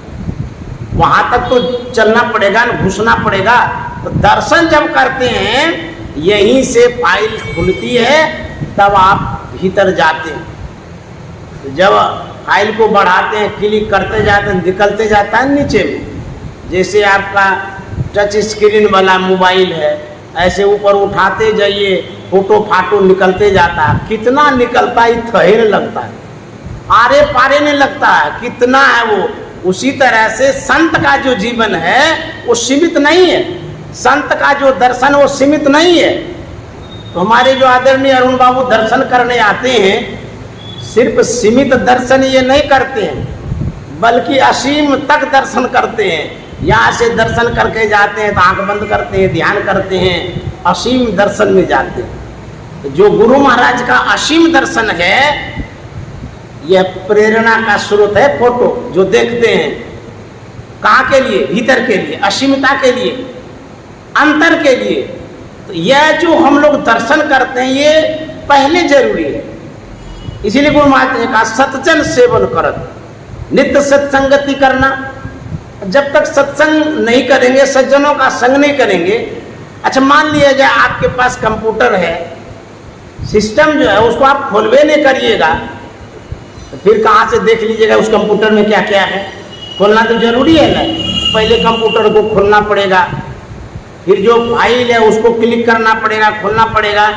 वहां तक तो चलना पड़ेगा, घुसना पड़ेगा। तो दर्शन जब करते हैं, यहीं से फाइल खुलती है, तब आप भीतर जाते हैं। तो जब फाइल को बढ़ाते हैं, क्लिक करते जाते हैं, निकलते जाता है नीचे में। जैसे आपका टच स्क्रीन वाला मोबाइल है, ऐसे ऊपर उठाते जाइए, फोटो फाटो निकलते जाता है। कितना निकलता है, थहेर लगता है, आरे पारे नहीं लगता है, कितना है वो। उसी तरह से संत का जो जीवन है वो सीमित नहीं है, संत का जो दर्शन वो सीमित नहीं है। तो हमारे जो आदरणीय अरुण बाबू दर्शन करने आते हैं, सिर्फ सीमित दर्शन ये नहीं करते हैं, बल्कि असीम तक दर्शन करते हैं। यहाँ से दर्शन करके जाते हैं तो आंख बंद करते हैं, ध्यान करते हैं, असीम दर्शन में जाते हैं। तो जो गुरु महाराज का असीम दर्शन है, यह प्रेरणा का स्रोत है। फोटो जो देखते हैं, कहाँ के लिए? भीतर के लिए, असीमता के लिए, अंतर के लिए। तो यह जो हम लोग दर्शन करते हैं, ये पहले जरूरी है। इसीलिए गुरु महाराज ने कहा सत्जन सेवन करत, नित्य सत्संगति करना। जब तक सत्संग नहीं करेंगे, सज्जनों का संग नहीं करेंगे। अच्छा, मान लिया जाए आपके पास कंप्यूटर है, सिस्टम जो है उसको आप खोलवे नहीं करिएगा, तो फिर कहाँ से देख लीजिएगा उस कंप्यूटर में क्या क्या है? खोलना तो जरूरी है ना। पहले कंप्यूटर को खोलना पड़ेगा, फिर जो फाइल है उसको क्लिक करना पड़ेगा, खोलना पड़ेगा,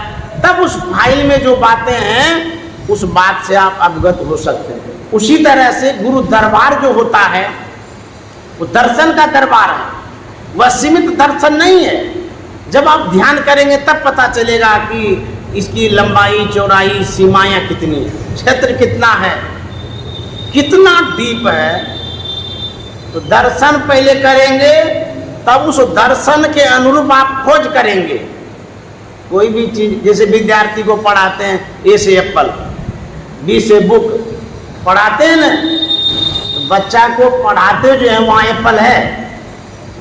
तब उस फाइल में जो बातें हैं उस बात से आप अवगत हो सकते हैं। उसी तरह से गुरु दरबार जो होता है वो दर्शन का दरबार है, वह सीमित दर्शन नहीं है। जब आप ध्यान करेंगे तब पता चलेगा कि इसकी लंबाई चौड़ाई सीमाएं कितनी है, क्षेत्र कितना है, कितना डीप है। तो दर्शन पहले करेंगे, तब उस दर्शन के अनुरूप आप खोज करेंगे। कोई भी चीज, जैसे विद्यार्थी को पढ़ाते हैं, ए से एप्पल, बी से बुक, पढ़ाते हैं ना, तो बच्चा को पढ़ाते जो है वहाँ एप्पल है,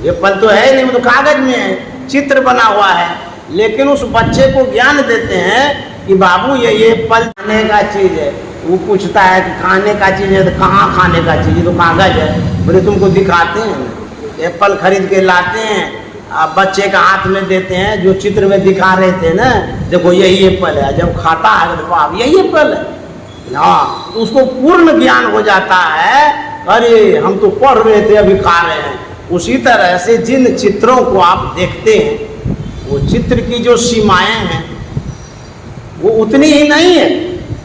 एप्पल तो है नहीं, वो तो कागज में है, चित्र बना हुआ है, लेकिन उस बच्चे को ज्ञान देते हैं कि बाबू ये एप्पल खाने का चीज़ है। वो पूछता है कि खाने का चीज़ है, तो कहाँ खाने का चीज़ है, तो कागज है। बोले तुमको दिखाते हैं, एप्पल खरीद के लाते हैं, बच्चे का हाथ में देते हैं, जो चित्र में दिखा रहे थे ना, देखो यही एप्पल है। जब खाता है तो आप यही एप्पल है, हाँ, तो उसको पूर्ण ज्ञान हो जाता है, अरे हम तो पढ़ रहे थे अभी खा रहे हैं। उसी तरह से जिन चित्रों को आप देखते हैं, वो चित्र की जो सीमाएं हैं वो उतनी ही नहीं है,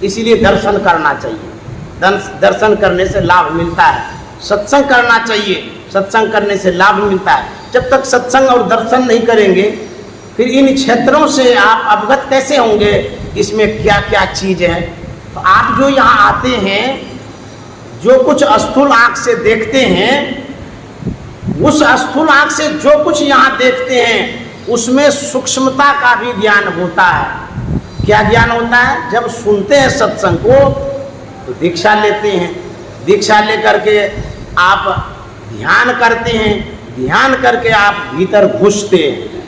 इसीलिए दर्शन करना चाहिए। दर्शन करने से लाभ मिलता है, सत्संग करना चाहिए, सत्संग करने से लाभ मिलता है। जब तक सत्संग और दर्शन नहीं करेंगे, फिर इन क्षेत्रों से आप अवगत कैसे होंगे, इसमें क्या क्या चीज़ है। तो आप जो यहाँ आते हैं, जो कुछ स्थूल आँख से देखते हैं, उस स्थूल आँख से जो कुछ यहाँ देखते हैं, उसमें सूक्ष्मता का भी ज्ञान होता है। क्या ज्ञान होता है? जब सुनते हैं सत्संग को तो दीक्षा लेते हैं, दीक्षा लेकर के आप ध्यान करते हैं, ध्यान करके आप भीतर घुसते हैं,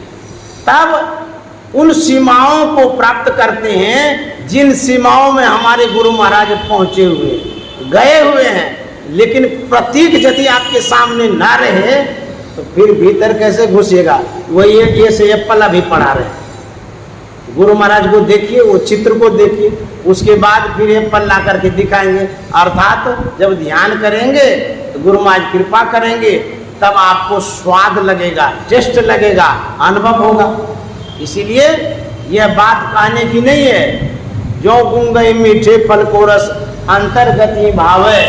तब उन सीमाओं को प्राप्त करते हैं जिन सीमाओं में हमारे गुरु महाराज पहुँचे हुए गए हुए हैं। लेकिन प्रतीक यदि आपके सामने ना रहे तो फिर भीतर कैसे घुसेगा? वही ये से एप्पल अभी पढ़ा रहे हैं, गुरु महाराज को देखिए, वो चित्र को देखिए, उसके बाद फिर एप्पल ला करके दिखाएंगे। अर्थात जब ध्यान करेंगे तो गुरु महाराज कृपा करेंगे, तब आपको स्वाद लगेगा, टेस्ट लगेगा, अनुभव होगा। इसीलिए यह बात कहने की नहीं है, जो गुण गई मीठे फल को रस अंतर्गति भावे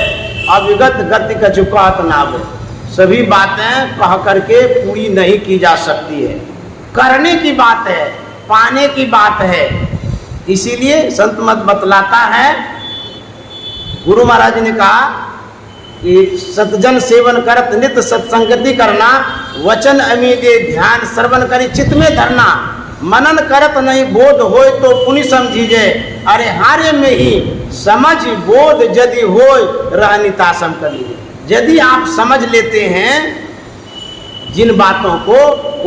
अविगत गति कचुकात नावे। सभी बातें कह करके पूरी नहीं की जा सकती है, करने की बात है, पाने की बात है। इसीलिए संत मत बतलाता है, गुरु महाराज ने कहा कि सतजन सेवन करत नित्य सत्संगति करना, वचन अमीदे ध्यान श्रवण करी चित्त में धरना, मनन करत नहीं बोध होय तो पुनि समझीजे, अरे हारे में ही समझ बोध यदि होय रहनिता सम कर लीजिए। यदि आप समझ लेते हैं जिन बातों को,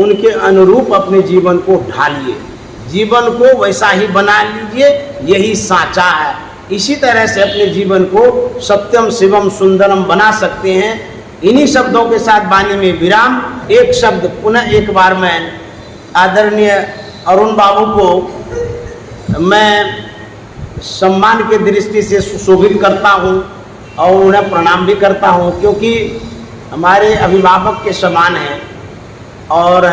उनके अनुरूप अपने जीवन को ढालिए, जीवन को वैसा ही बना लीजिए, यही साचा है। इसी तरह से अपने जीवन को सत्यम शिवम सुंदरम बना सकते हैं। इन्हीं शब्दों के साथ वाणी में विराम। एक शब्द पुनः एक बार मैं आदरणीय अरुण बाबू को मैं सम्मान के दृष्टि से सुशोभित करता हूँ और उन्हें प्रणाम भी करता हूँ, क्योंकि हमारे अभिभावक के समान हैं और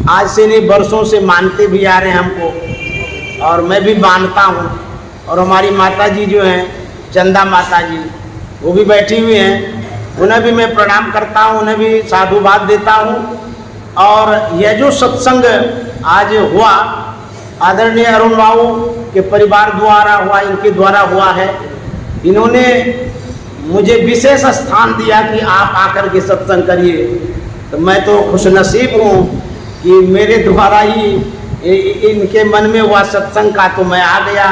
आज से नहीं वर्षों से मानते भी आ रहे हैं हमको, और मैं भी मानता हूँ। और हमारी माता जी जो हैं, चंदा माता जी, वो भी बैठी हुई हैं, उन्हें भी मैं प्रणाम करता हूँ, उन्हें भी साधुवाद देता हूँ। और यह जो सत्संग आज हुआ, आदरणीय अरुण बाबू के परिवार द्वारा हुआ, इनके द्वारा हुआ है। इन्होंने मुझे विशेष स्थान दिया कि आप आकर के सत्संग करिए, तो मैं तो खुशनसीब हूँ कि मेरे द्वारा ही इनके मन में हुआ सत्संग का, तो मैं आ गया,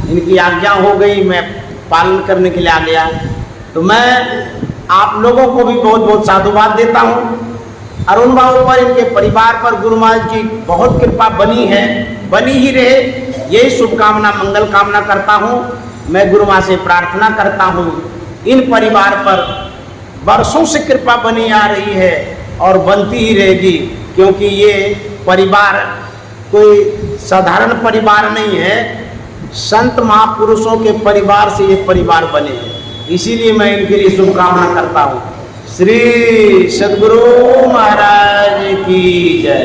इनकी आज्ञा हो गई, मैं पालन करने के लिए आ गया। तो मैं आप लोगों को भी बहुत बहुत साधुवाद देता हूँ। अरुण बाबू पर, इनके परिवार पर गुरु महाराज की बहुत कृपा बनी है, बनी ही रहे, यही शुभकामना मंगल कामना करता हूँ। मैं गुरु माँ से प्रार्थना करता हूँ, इन परिवार पर वर्षों से कृपा बनी आ रही है और बनती ही रहेगी, क्योंकि ये परिवार कोई साधारण परिवार नहीं है, संत महापुरुषों के परिवार से ये परिवार बने हैं। इसीलिए मैं इनके लिए शुभकामना करता हूँ। श्री सद्गुरु महाराज की जय।